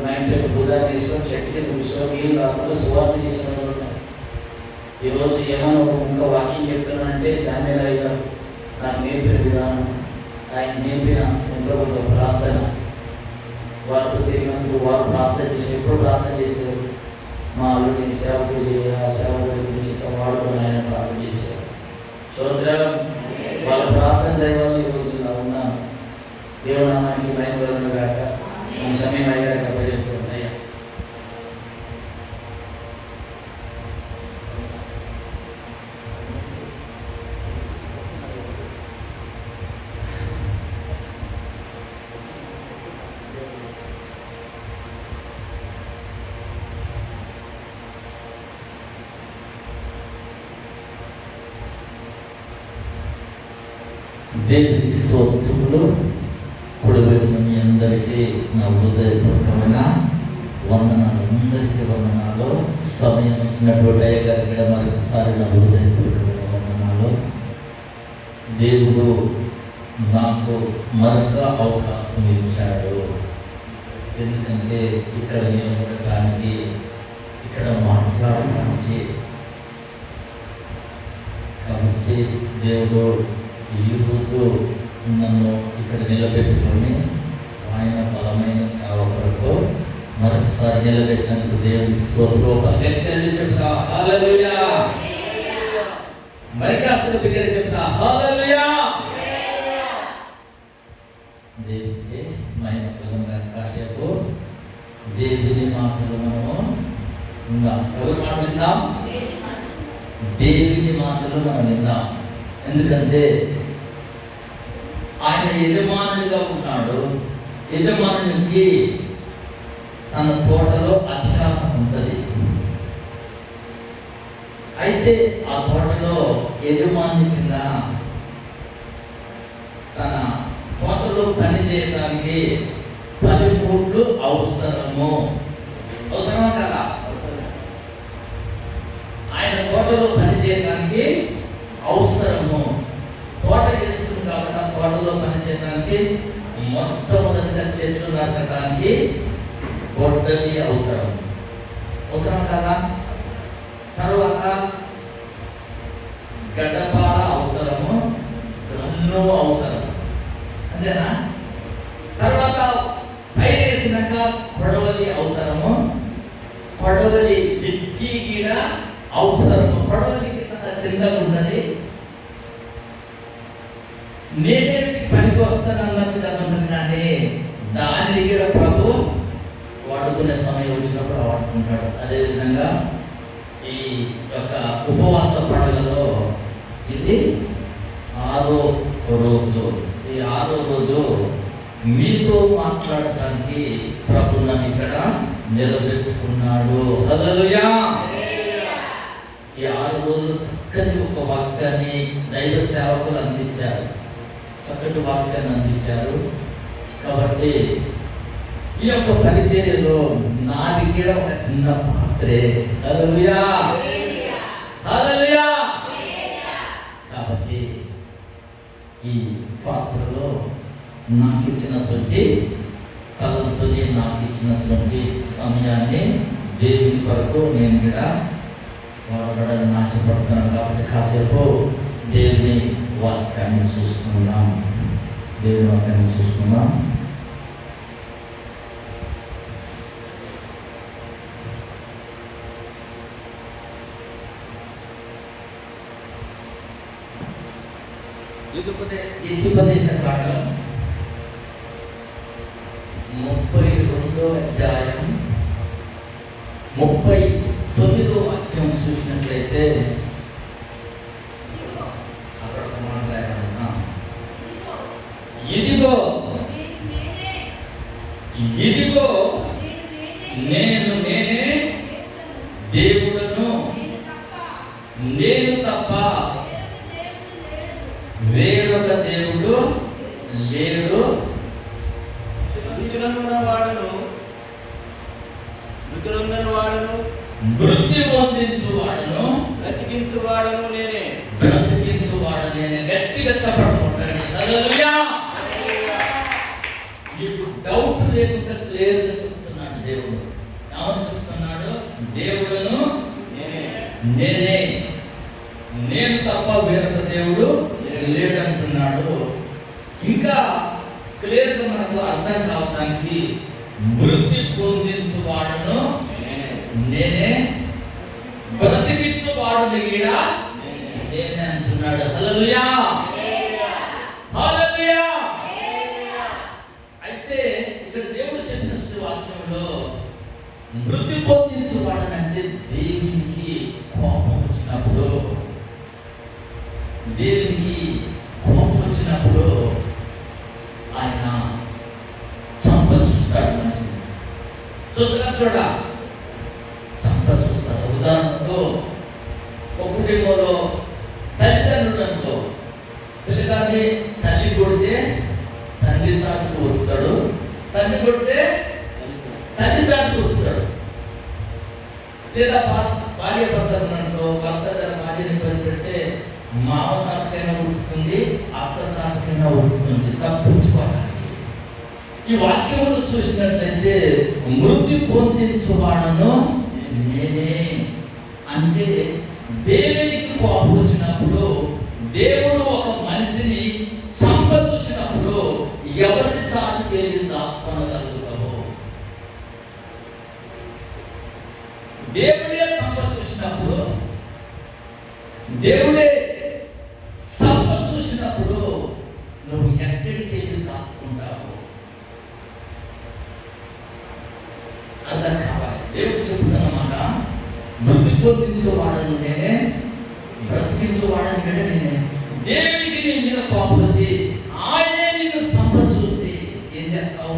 Mind set భుజాన్ని తీసుకొని చెట్టు కింద కూర్చొని నీళ్ళు కాకుండా సువార్త చేసిన వాళ్ళు ఉన్నారు. ఈరోజు ఏమైనా ఒక ముక్క వాకింగ్ చెప్తున్నానంటే శామ్యుల్ అయ్య గారు నాకు నేర్పిన విధానం, ఆయన నేర్పిన ప్రభుత్వ ప్రార్థన, వారితో తిరిగినందుకు వారు ప్రార్థన చేసి ఎప్పుడు ప్రార్థన చేసేవారు. మా అల్లుడిని సేవకు సేవకు వాడుకొని ఆయన ప్రార్థన చేసేవారు. సోదరులారా, వాళ్ళ ప్రార్థన దైవాలు ఈరోజు ఇలా ఉన్నాను. దేవునామానికి భయం గాక. ఈ సమయం అయ్యాక ప్రజలుతున్నాయా దేవునికి స్తోత్రములు. కూడి వచ్చిన మీ అందరికీ నా హృదయపూర్వకమైన వందనాలు. అందరికీ వందనాలు. సమయం ఇచ్చినటువంటి అయ్యగారికి మరొకసారి నా హృదయపూర్వకమైన వందనాలు. దేవుడు నాకు మరొక అవకాశం ఇచ్చాడు. ఎందుకంటే ఇక్కడ నిలబడటానికి, ఇక్కడ మాట్లాడటానికి. కాబట్టి దేవుడు ఈరోజు నన్ను ఇక్కడ నిలబెట్టుకొని ఆయన బలమైన సేవకులతో మరొకసారి నిలబెట్టినందుకు దేవునికి స్తోత్రం చెప్తా. హల్లెలూయా. మరి కాస్త బిగ్గర చెప్తా. హల్లెలూయా. దేవునికి మహిమ కలుగుగా. కాసేపు దేవుని మాటలు మనము విందాం. ఎవరి మాటలు విందాం? దేవుని మాటలు మనం విందాం. ఎందుకంటే ఆయన యజమానుడిగా ఉన్నాడు. యజమానునికి తన తోటలో అధికారం ఉంటుంది. అయితే ఆ తోటలో యజమాని కింద తన తోటలో పని చేయడానికి పనిముట్లు అవసరమా కదా? ఆయన తోటలో పని చేయడానికి అవసరము. తోట చేస్తుంది కాబట్టి ఆ తోటలో పని చేయడానికి మొట్టమొదటిగా చెట్లు నాటడానికి గొడ్డలి అవసరం కదా? తర్వాత గడ్డపార అవసరము, గన్ను అవసరం, అంతేనా? తర్వాత పైరేసినాక కొడవలి అవసరము, కొడవలి డిక్కీ గీడ అవసరము. కొడవలికి చాలా చిన్నగా ఉన్నది. నేనేమిటి పనికి వస్తాను అన్నట్టు గమనించను, కానీ దాన్ని కూడా ప్రభు వాడుకునే సమయం వచ్చినప్పుడు వాడుకుంటాడు. అదేవిధంగా ఈ యొక్క ఉపవాస పండుగలో ఇది 6వ రోజు. ఈ 6వ రోజు మీతో మాట్లాడటానికి ప్రభు నన్ను ఇక్కడ నిలబెట్టుకున్నాడు. హల్లెలూయా. ఈ 6 రోజులు చక్కటి ఒక వాక్యాన్ని దైవ సేవకులు అందించారు. చక్కటి వాక్యాన్ని అందించారు. కాబట్టి ఈ యొక్క పరిచర్యలో నాది కూడా ఒక చిన్న పాత్రే. హల్లెలూయా. హల్లెలూయా. కాబట్టి ఈ పాత్రలో నాకు ఇచ్చినటువంటి తలంతుని, నాకు ఇచ్చినటువంటి సమయాన్ని దేవుని కొరకు నేను కూడా వాడడానికి ఆశపడుతున్నాను. కాబట్టి కాసేపు దేవుని వాక్యాన్ని చూసుకుందాం. దేవుని వాక్యాన్ని చూసుకుందాం. ద్వితీయోపదేశ కాండం 32వ అధ్యాయం 39వ వాక్యం చూసినట్లయితే అక్కడ ఒక మాట రాయబడింది. ఇదిగో నేనే దేవుడను, నేను తప్ప వేరొక దేవుడు లేడు. మృతి పొందించువాడను బ్రతికించువాడను నేనే. గట్టిగా చెప్పడం. నీకు డౌట్ లేకుండా క్లియర్గా చెప్తాను. దేవుడు. ఎవరు చెప్తున్నాడు? దేవుడును నేనే, నేను తప్ప వేరొక దేవుడు లేడంటున్నాడు. ఇంకా క్లియర్గా మనకు అర్థం కావడానికి మృతి పొందించువాడను నేనే, బ్రతికించువాడు కూడా నేనే అంటున్నాడు. హల్లెలూయా, హల్లెలూయా. అయితే ఇక్కడ దేవుడు చెప్పిన వాక్యంలో మృతి పొందించువాడనంటే దేవునికి కోపం వచ్చినప్పుడు, దేవునికి కోపం వచ్చినప్పుడు ఆయన చంప చూస్తాడు. మనిషి చూస్తున్నా చూడ చంప చూస్తాడు. ఉదాహరణకు ఒక కుటుంబంలో తల్లిదండ్రులు అనుకో, పిల్లగాన్ని తల్లి కొడితే తండ్రి చాటు కొడుతాడు, తండ్రి కొడితే తల్లి చాటు కొడుతాడు. లేదా భార్య భర్తలు అనుకో, భర్త భార్యని ఇబ్బంది పెడితే మామ చాటుకైనా ఉడుకుతుంది, అత్త చాటుకైనా ఉడుకుతుంది తప్పించుకోవడానికి. ఈ వాక్యములు చూసినట్లయితే మృతి పొందించువాడను నేనే అంటే దేవునికి కోపం వచ్చినప్పుడు, దేవుడు ఒక మనిషిని చంప చూసినప్పుడు ఎవరి చాటుకి వెళ్ళి దాక్కొనగలుగుతావో, దేవుడే సంప చూసినప్పుడు, దేవుడే సంప చూసినప్పుడు నువ్వు ఎక్కడికి వెళ్ళి దాక్కుంటావు? అర్థం కావాలి. దేవుడు చెప్తున్నమాట, మృతి పొందించేవాడని నేనే, బ్రతికించేవాడని కూడా నేనే. దేవునికి నీ మీద కోపం వచ్చి ఆయనే నిన్ను సంప చూస్తే ఏం చేస్తావు?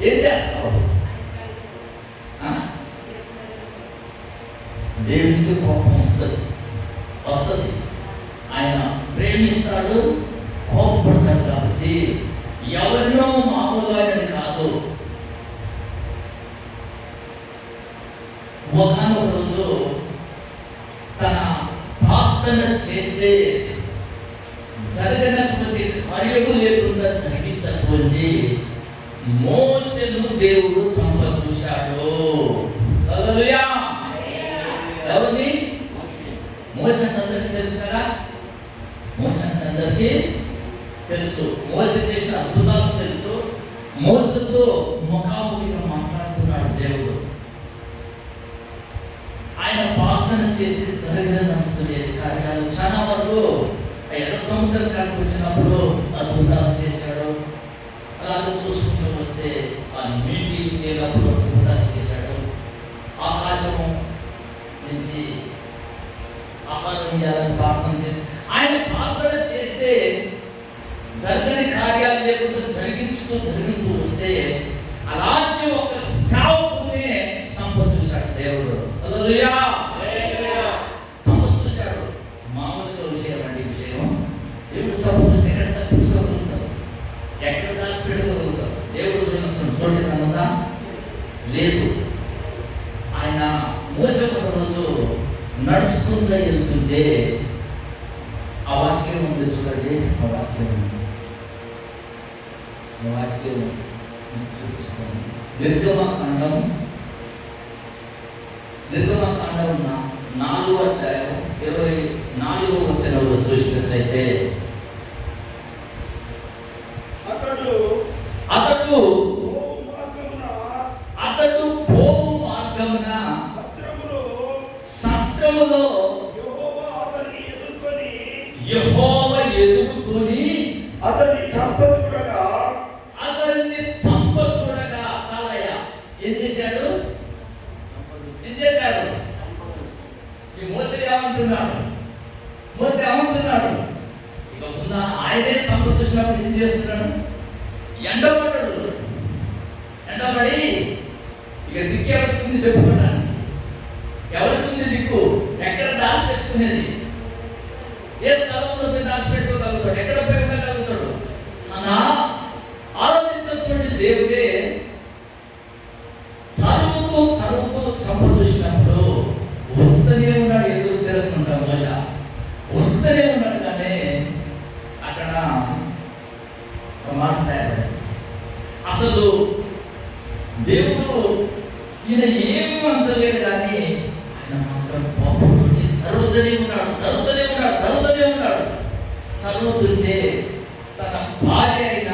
ఏం చేస్తావు? దేవునికి కోపం వస్తుంది. ఆయన ప్రేమిస్తాడు, కోపపడతాడు. కాబట్టి ఎవరినో మామూలుగా ఆయన కాదు. ఒకనొక రోజు తన ప్రార్థన చేస్తే జరగనటువంటి కార్యము లేకుండా జరిగించటువంటి మోసెను దేవుడు చంప చూశాడు. హల్లెలూయా. ఎవరిని? మోసే అందరికీ తెలుసు కదా, మోసే అందరికీ తెలుసు. మోసే చేసిన అద్భుతాలు తెలుసు. మోసతో ముఖాముఖిగా మాట్లాడుతున్నాడు దేవుడు. ఆయన ప్రార్థన చేసి జరగలేదు కార్యాలు చాలా వరకు. ఎర్ర సముద్రం కాడికి వచ్చినప్పుడు అద్భుతాలు చేశాడు. అలాగే చూసుకుంటూ వస్తే ఆ నీటి లేనప్పుడు అద్భుతాలు చేశాడు. ఆకాశము నుంచి ఆహారం ఇవ్వాలని ప్రార్థన చేసి ఆయన ప్రార్థన చేస్తే జరగని కార్యాలు లేకుండా జరుగుతూ వస్తే అలాంటి ఒక సేవకునే సంప చూశాడు దేవుడు. హల్లెలూయా. సంప చూశాడు. మామూలుగా విషయం అండి. విషయం దేవుడు సంప చూస్తే ఎక్కడ తప్పించుకోగలుగుతావు? ఎక్కడ దాచిపెట్టుకోగలుగుతావు? దేవుడు చూడండి లేదు. ఆయన మోసే ఒక రోజు నడుచుకుంటూ వెళ్తుంటే ఆ వాక్యం ఉంది చూడండి. ఆ వాక్యం చూపిస్తాను. నిర్గమకాండం 4వ అధ్యాయం 24వ వచనంలో చూసినట్లయితే అతడు పోవు మార్గమున సత్రములో యెహోవా ఎదుర్కొని అతన్ని చంప చూడగా చాలయ్యా ఏం చేశాడు? ఈ మోసే ఏమంటున్నాడు? ఇక ముందు ఆయనే సంప చూసినప్పుడు ఏం చేస్తున్నాడు? ఎండబడి ఇక దిక్కు ఎవరికి చెప్పుకున్నాను. ఎవరికి దిక్కు? ఎక్కడ దాచి పెట్టుకునేది? ఏ స్థలంలో దాచి పెట్టుకోగలుగుతాడు? ఎక్కడ పెట్టుకోగలుగుతాడు? అలా ఆలోచించేటువంటి దేవుడే తరువుతూ సంప చూసినప్పుడు ఉరుకుతూనే ఉన్నాడు. ఎదురు తిరగకుండా మోస ఉరుకుతూనే ఉన్నాడు. కానీ అక్కడ మాట అసలు దేవుడు ఈయన ఏమి అంటలేడు, కానీ ఆయన మాత్రం పాపంతో తరుగుతూనే ఉన్నాడు. తరుగుతుంటే తన భార్య అయిన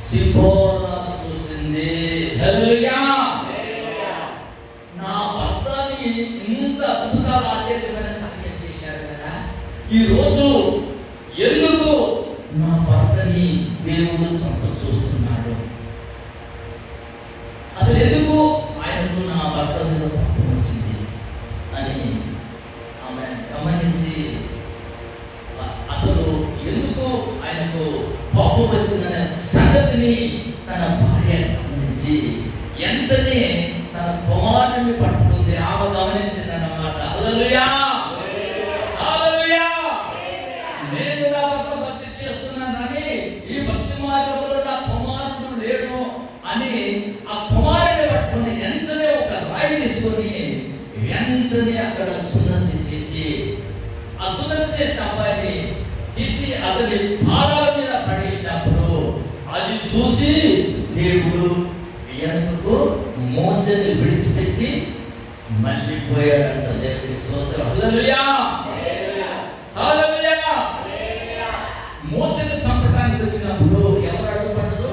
సిపోరా చూసింది. హల్లెలూయా! నా భర్తని ఇంత అద్భుతాలు ఆశ్చర్యమైన కార్యం చేశాడు కదా, ఈరోజు ఎందుకు నా భర్తని దేవుడు చూస్తున్నాడు? అసలు ఎందుకు ఆయనకు నా భర్త మీద పాపం వచ్చింది అని ఆమె గమనించి, అసలు ఎందుకు ఆయనకు పాపం వచ్చిందనే సంగతిని తన భార్య గమనించి ఎంతనే తన కుమారుని పట్టుకుంది. ఆమె గమనించింది అన్నమాట. హల్లెలూయా! హల్లెలూయా! నేను నా భర్త భక్తి చేస్తున్నానని ఈ భక్తి మార్గంలో నా కుమారుడు లేడు అని ఆ కుమారుని పట్టుకుని ఎంతనే ఒక రాయి తీసుకొని వెంటనే అక్కడ సున్నతి చేసి, ఆ సున్నతి చేసిన అబ్బాయిని తీసి అతని పాదాల మీద పడేసినప్పుడు అది చూసి దేవుడు ఎందుకు మోసేని విడిచిపెట్టి మళ్ళీ పోయాడంట. దేవుడికి స్తోత్రం. హల్లెలూయా! హల్లెలూయా! మోసేని చంపడానికి వచ్చినప్పుడు ఎవరు అడ్డుపడ్డరు?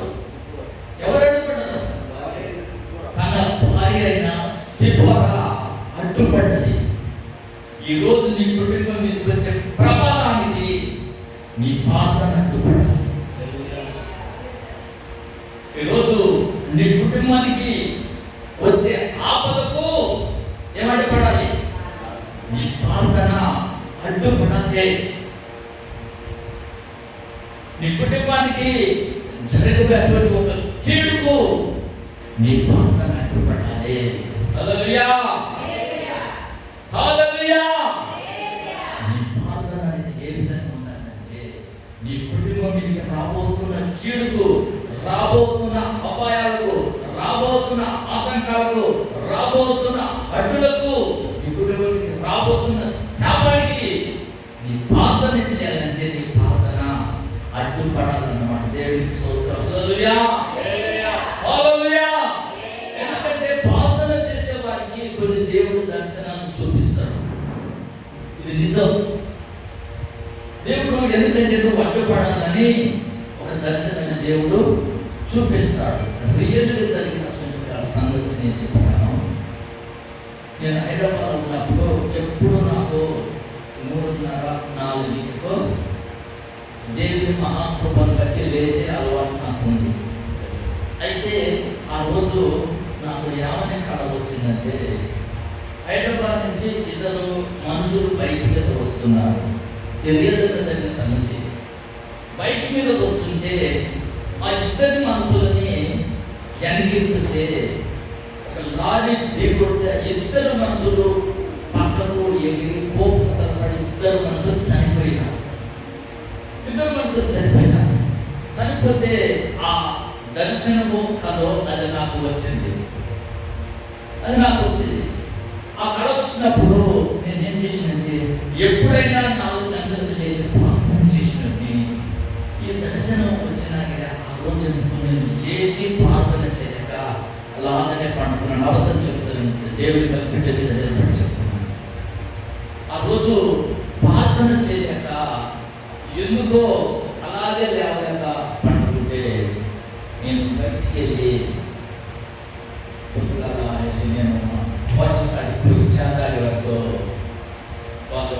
తన భార్య అయిన సిపోరా అడ్డుపడ్డది. ఈ రోజు నీ కుటుంబం మీదకి వచ్చే ప్రమాదానికి నీ ప్రార్థన అడ్డుపడాలి. ఈరోజు నీ కుటుంబానికి వచ్చే ఆపదకు ఏమడ్డుపడాలి? నీ ప్రార్థన అడ్డుపడాలి. నీ కుటుంబానికి జరిగేటువంటి ఒక కీడుకు నీ ప్రార్థన అడ్డుపడాలి. హల్లెలూయా! హల్లెలూయా! నీ ప్రార్థన అనేది ఏ విధంగా ఉండాలంటే, నీ కుటుంబం మీదకి రాబోతున్న కీడుకు, రాబోతున్న అపాయాలకు, రాబోతున్న ఆటంకాలకు, రాబోతున్న అడ్డులకు, నీ కుటుంబానికి రాబోతున్న శాపానికి నీ ప్రార్థన చేయాలంటే నీ ప్రార్థన అడ్డుపడాలన్నమాట. దేవునికి స్తోత్రం. హల్లెలూయా! హల్లెలూయా! ఎందుకంటే ప్రార్థన చేసే వారికి కొన్ని దేవుడు దర్శనాలను చూపిస్తాడు. ఇది నిజం. దేవుడు ఎందుకంటే నువ్వు అడ్డుపడాలని ఒక దర్శనాన్ని దేవుడు చూపిస్తాడు. రియల్గా జరిగిన సంగతి నేను చెప్పాను. నేను హైదరాబాద్ ఉన్నప్పుడు ఎప్పుడు నాకు 3:30-4 దేవుని మహాకృపను బట్టి లేసే అలవాటు నాకు ఉంది. అయితే ఆ రోజు నాకు ఏమని కళ వచ్చిందంటే, హైదరాబాద్ నుంచి 2 మనుషులు బైక్ మీద వస్తున్నారు. రియల్గా జరిగిన సంగతి. బైక్ మీద వస్తుంటే ఆ 2 మనుషులని వెనకించే ఒక లారీ ఢీకొడితే 2 మనుషులు పక్కకు ఎగిరి పోకుండా 2 మనుషులు చనిపోయినారు. 2 మనుషులు చనిపోతే ఆ దర్శనము కథ అది నాకు వచ్చింది. ఆ కళ వచ్చినప్పుడు నేనేం చేసినంటే, ఎప్పుడైనా 4 గంటలకు లేచి ప్రార్థన చేసినట్టు ఈ దర్శనం వచ్చినాక ఆ రోజు ఎందుకు నేను లేచి ప్రార్థన చేయక అలాగనే పండుకున్నాను. అబద్ధం చెప్తాను, దేవుడి కల్పించే చెప్తున్నాను. ఆ రోజు ప్రార్థన చేయక ఎందుకో అలాగే లేవలేక పండుకుంటే నేను బయటికి వెళ్ళి నేను హోటల్ కాడికి చాకాడి వరకు వాళ్ళు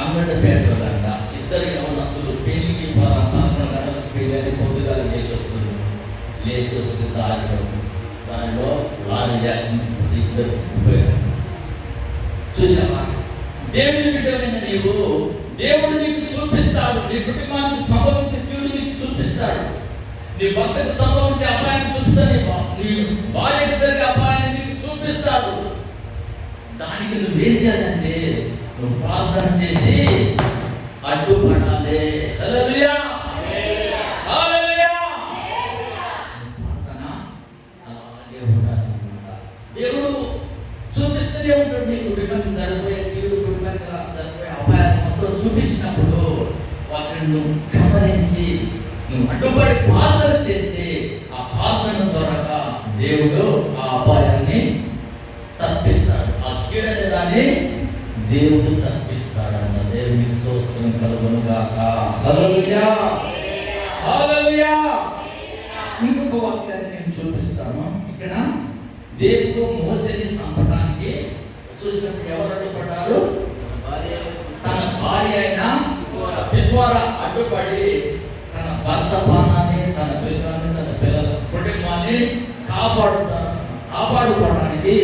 అంగడిపేటలో అంట 2 యవనస్తులు పెళ్లికి 11 గంటలకు పెళ్ళి పొద్దుగాలు లేచి వస్తుంది దానిలో లారీ 2 పోయారు. చూసావా? దేవుని బిడ్డమైన నీవు, దేవుడు నీకు చూపిస్తాడు. నీ కుటుంబానికి సంభవించే కీడు నీకు చూపిస్తాడు. నీ భక్తులకు సంభవించే అపాయాన్ని చూపిస్తాడు. నీ భార్యకి జరిగే అపాయాన్ని నీకు చూపిస్తాడు. దానికి నువ్వేం చేయాలంటే నువ్వు ప్రార్థన చేసి అడ్డుపడాలి. హల్లెలూయా! హల్లెలూయా! ప్రార్థన అలాగే ఉండాలి. దేవుడు చూపిస్తూనే ఉంటాడు. నీ కుటుంబానికి జరిగిపోయే కీడు, కుటుంబానికి జరిగిపోయే అపాయాన్ని మొత్తం చూపించినప్పుడు వాటిని నువ్వు గమనించి నువ్వు అడ్డుపడి ప్రార్థన చేస్తే ఆ ప్రార్థన ద్వారా దేవుడు ఆ అపాయాన్ని తప్పిస్తాడు. ఆ కీడని దాన్ని దేవుడు తప్పిస్తాడన్న దేవునికి స్తోత్రం కలుగును గాక. హల్లెలూయా, హల్లెలూయా. ఇంకొక వాక్యాన్ని నేను చూపిస్తాను. ఇక్కడ దేవుడు మోసేని చంపడానికి చూసినప్పుడు ఎవరు అడ్డుపడ్డారు? తన భార్య అయిన సిప్పోరా అడ్డుపడి తన భర్త ప్రాణాన్ని, తన పిల్లల్ని, తన పిల్లల కుటుంబాన్ని కాపాడుకోవడానికి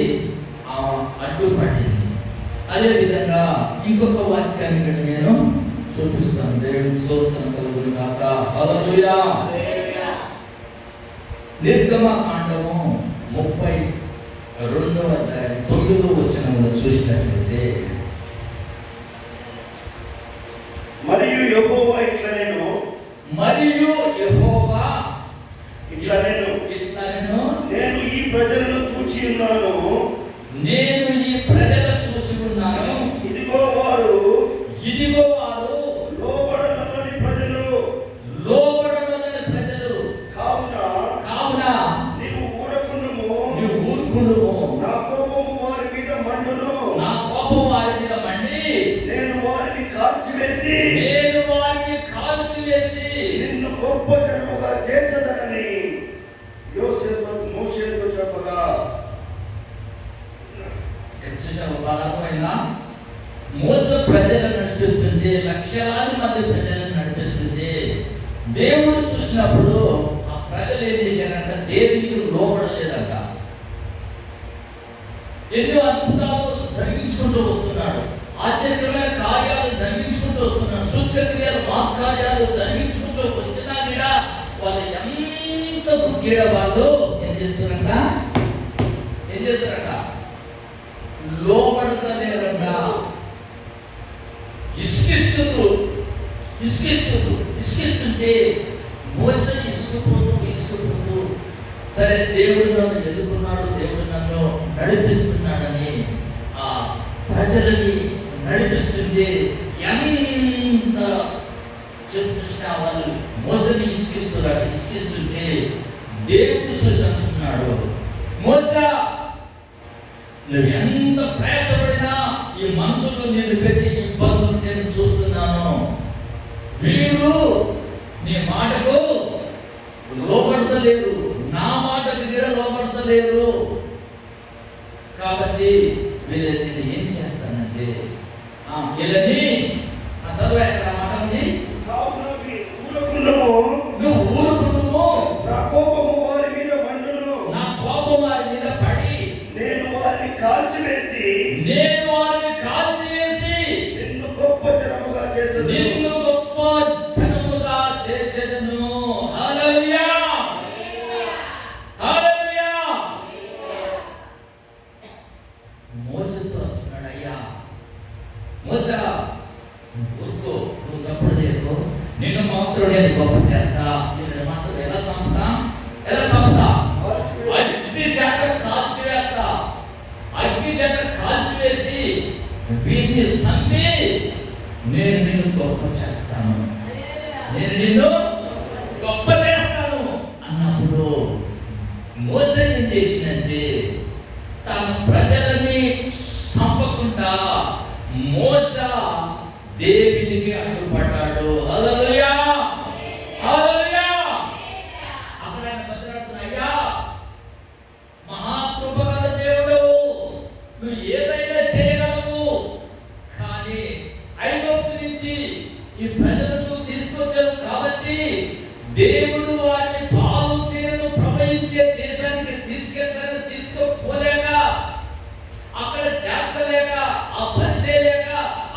అడ్డుపడింది. అదేవిధంగా ఇంకొక వాక్యాన్ని ఇక్కడ నేను చూపిస్తాను. దేవుని స్తోత్రం కలుగును గాక. హల్లెలూయా. నిర్గమకాండము 32వ అధ్యాయం 9వ వచనంలో చూసినట్లయితే, మరియు యెహోవా ఇట్లనెను, నేను ఈ ప్రజలను చూచి ఉన్నాను, ఇదిగో వారు లోబడనని ప్రజలు, కావున నీవు ఊరుకును, నా కోపము వారి మీద మండి, నేను వారిని కాల్చివేసి నిన్ను గొప్ప జనముగా చేసేదనని మోషేతో చెప్పగా. మోసే ప్రజలను నడిపిస్తుంటే, లక్షలాది మంది ప్రజలను నడిపిస్తుంటే, దేవుడు చూసినప్పుడు ఆ ప్రజలు ఏం చేశారంట? దేవునికి లోపడలేదంట. ఎన్నో అద్భుతాలు జరిగించుకుంటూ వస్తున్నాడు, ఆశ్చర్యకరమైన కార్యాలు జరిగించుకుంటూ వస్తున్నాడు, సూచక క్రియలు, మహత్కార్యాలు జరిగించుకుంటూ వచ్చినా కూడా వాళ్ళు ఎంత కీడ వాళ్ళు ఏం చేస్తున్నారంట? లోపడతలేరంట. ఇసుకిస్తుంటే మోసే ఇసుకుపోతూ సరే దేవుడు నన్ను ఎదుర్కొన్నాడు, దేవుడు నన్ను నడిపిస్తున్నాడని ఆ ప్రజలని నడిపిస్తుంటే ఎంత చూసినా వాళ్ళు మోసని ఇసుకిస్తుంటే దేవుడు చూస్తున్నాడు, మోసా నువ్వు ఎంత ప్రయాసపడినా ఈ మనసులో నేను పెట్టే ఇబ్బందులు నేను చూస్తున్నాను, వీరు నీ మాటకు లోపడతలేరు, నా మాటకు కూడా లోపడతలేరు. కాబట్టి వీళ్ళని నేను ఏం చేస్తానంటే వీళ్ళని చదువు మాట ఉంది, నువ్వు ఊరుకున్నావు, నా కోపము వారి మీద పడి నేను వారిని కాల్చివేసి నిన్ను గొప్ప జనముగా చేసేదను. హల్లెలూయా, హల్లెలూయా. మోసతో అంటున్నాడు, అయ్యా మోసా ఊరుకో, నువ్వు చప్పడలేదు, నిన్ను మాత్రం నేను గొప్ప చేస్తా, నిన్ను మాత్రం ఎలా చంపుతా అగ్ని చేత కాల్చివేసి వీరిని సంపి నేను నిన్ను గొప్ప చేస్తాను అన్నప్పుడు మోసే ఏం చేసిందంటే తన ప్రజలని చంపకుండా మోసా దేవునికి అడ్డుపడ్డాడు. హల్లెలూయా, హల్లెలూయా. అక్కడ ఆయన బతిలాడుతున్నా, అయ్యా మహాకృపగల దేవుడు, నువ్వు ఏదైనా చేయగలవు, కానీ ఐగుప్తు నుంచి ఈ ప్రజలను తీసుకొచ్చావు కాబట్టి దేవుడు వారిని పాలు తేనెలు ప్రవహించే దేశానికి తీసుకోపోలేక, అక్కడ చేర్చలేక, ఆ పని చేయలేక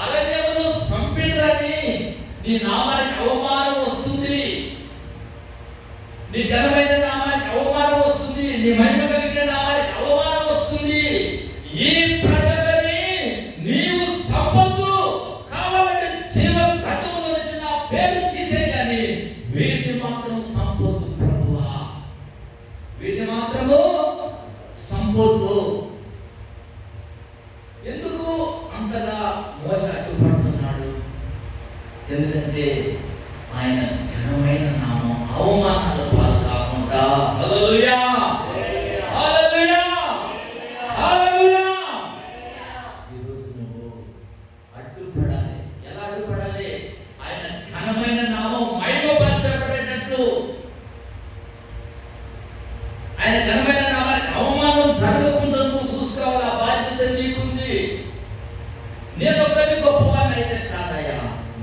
అరణ్యంలో సంపిండ్రని నీ నామానికి అవమానం వస్తుంది, నీ ఘనమైన నామానికి అవమానం వస్తుంది, నీ మహిమ కలిగిన నామానికి అవమానం వస్తుంది. ఈ ప్రజలని నీవు సంపత్తు కావాలంటే జీవ గ్రంథములో నుంచి నా పేరు తీసే కానీ వీరిని మాత్రం సంపత్తు ప్రభువా, వీరిని మాత్రము సంపత్తు. ఎందుకు అంతగా మోసే అడ్డుపడుతున్నాడు? ఎందుకంటే ఆయన ఘనమైన నామం అవమానాల పాలు కాకుండా. హల్లెలూయా, ఆయన ఘనమైన నామానికి అవమానం జరగకుండా నువ్వు చూసుకోవాలి. ఆ బాధ్యత నీకుంది. నేను ఒక్కటి గొప్పవాడిని అయితే కాదయ్యా,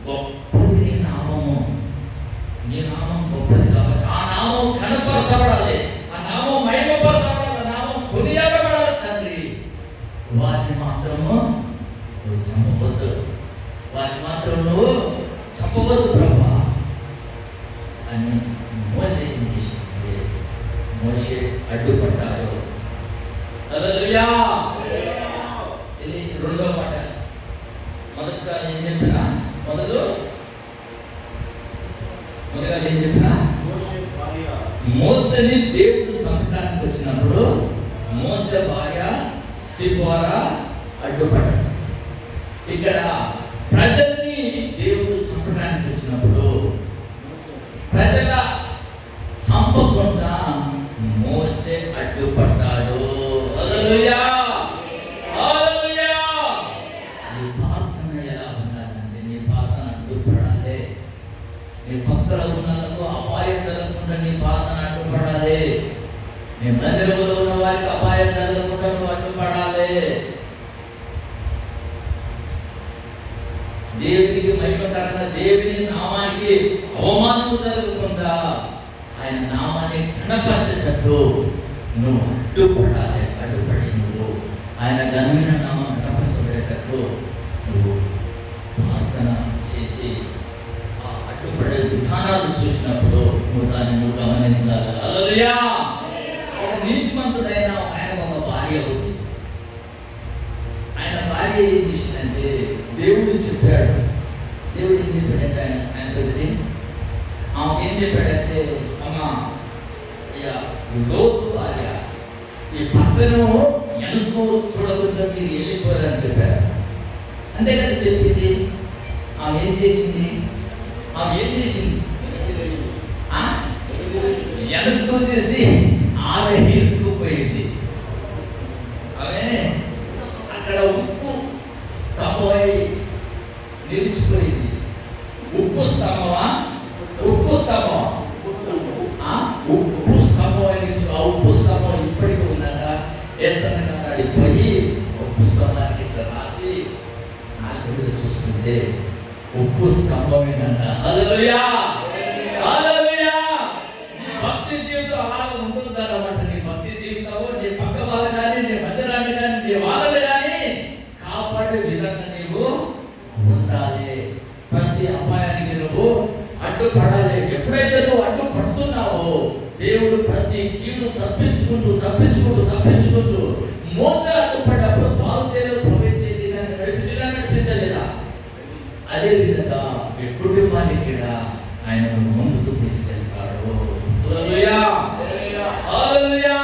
గొప్పది నీ నామము. నీ నామం గొప్పది కాబట్టి ఆ నామం కనపరచబడాలి, ఆ నామం మహిమపరచబడాలి, ఆ నామం కొనియాడబడాలి. తండ్రి, వారిని మాత్రము నువ్వు చంపవద్దు, వారిని మాత్రం నువ్వు చంపవద్దు ప్రభా అని మోసే ఏం చేసింది? మోసే అడ్డుపడ్డాడు. హల్లెలూయా. ఇది రెండో మాట. మొదట ఏం చెప్పినా మొదలుగా ఏం చెప్పినా మోసేని దేవుడు సంకటానికి వచ్చినప్పుడు మోసే భార్య సిపోరా అడ్డుపడ్డాడు. ఇక్కడ ప్రజల్ని దేవుడు సంకటానికి వచ్చినప్పుడు ప్రజల సంపకుండా మోసే అడ్డుపడ్డాడు. హల్లెలూయా, హల్లెలూయా. నీ ప్రార్థన ఎలా ఉండాలంటే నీ ప్రార్థన అడ్డుపడాలి. నీ పక్కన ఉన్నలకు అపాయం జరగకుండా నీ ప్రార్థన అడ్డుపడాలి. నీ మందిరంలో ఉన్న వారికి అపాయం జరగకుండా నువ్వు అడ్డుపడాలి. దేవునికి మహిమకరంగా దేవుని నామానికి అవమానం జరగకుండా ఆయన నామాన్ని ఘనపరచేటట్టు నువ్వు అడ్డుపడాలి. అడ్డుపడి నువ్వు ఆయన ఘనమైన నామం ఘనపరచబడేటట్టు నువ్వు ప్రార్థన చేసి ఆ అడ్డుపడే విధానాలు చూసినప్పుడు నువ్వు దాన్ని నువ్వు గమనించాలి. హల్లెలూయా. ఒక నీతిమంతుడైన ఆయన ఒక భార్య ఉంది. ఆయన భార్య ఏం చేసిందంటే దేవుడు చెప్పాడు. దేవుడు ఏం చెప్పాడంటే ఆయన తెలిసి ఆమె ఏం చెప్పాడంటే, అమ్మ లోతు భార్య ఈ పచ్చను ఎందుకు చూడకుండా మీరు వెళ్ళిపోయారని చెప్పారు. అంతే కదా చెప్పింది. ఆమె ఏం చేసింది? వెనక్కు తీసి ఆమె ఇరుక్కుపోయింది. ఆమె అక్కడ ఉప్పు స్తంభమై నిలిచిపోయింది. ఉప్పు స్తంభమా? ఉప్పు స్తంభం. ఉప్పు స్తంభమై నిలిచి ఆ ఉప్పు స్తంభం ఇప్పటికీ ఉన్నాక ఏసన్న అడిగిపోయి ఉప్పు స్తంభానికి ఇట్లా రాసి నా దగ్గర చూస్తుంటే ఉప్పు స్తంభమేనంట. హల్లెలూయా, హల్లెలూయా. నీ భక్తి జీవితం అలాగే ఉంటుందన్నమాట. నీ భక్తి జీవితము నీ పక్క వాళ్ళు కానీ నీ మందిరాన్ని కానీ నీ వాళ్ళని కానీ కాపాడే విధంగా నీవు ఉండాలి. ప్రతి అపాయానికి నువ్వు అడ్డుపడాలి. ఎప్పుడైతే నువ్వు అడ్డుపడుతున్నావో దేవుడు ప్రతి కీడు తప్పించుకుంటూ మోసే అడ్డుపడ్డప్పుడు బాలుతేలు ప్రవేశించే దేశాన్ని నడిపించలేదా? అదే విధంగా మీ కుటుంబానికి కూడా ఆయన ముందుకు తీసుకెళ్తాడు. హల్లెలూయా, హల్లెలూయా.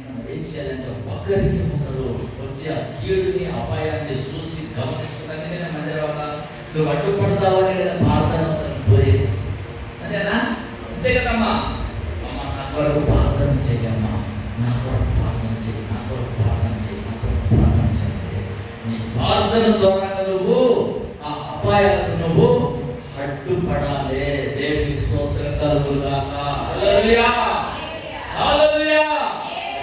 మనం ఏం చేయాలంటే ఒకరికి ఒకరు వచ్చే ఆ కీడుని అపాయాన్ని చూసి గమనించుకోవడానికి మందిరం నువ్వు అడ్డుపడతావని కదా ప్రార్థన సరిపోయేది. అంతేనా? అంతే కదమ్మా. అమ్మ నా కొరకు ప్రార్థన చేయమ్మా, నా కొరకు ప్రార్థన చేయి, నా కొరకు ప్రార్థన చేయి, నా కొరకు ప్రార్థన చేయి. నీ ప్రార్థన ద్వారా నువ్వు ఆ అపాయాలకు నువ్వు అడ్డుపడాలి. దేవునికి స్తోత్రం కలుగుగాక. హల్లెలూయా, హల్లెలూయా.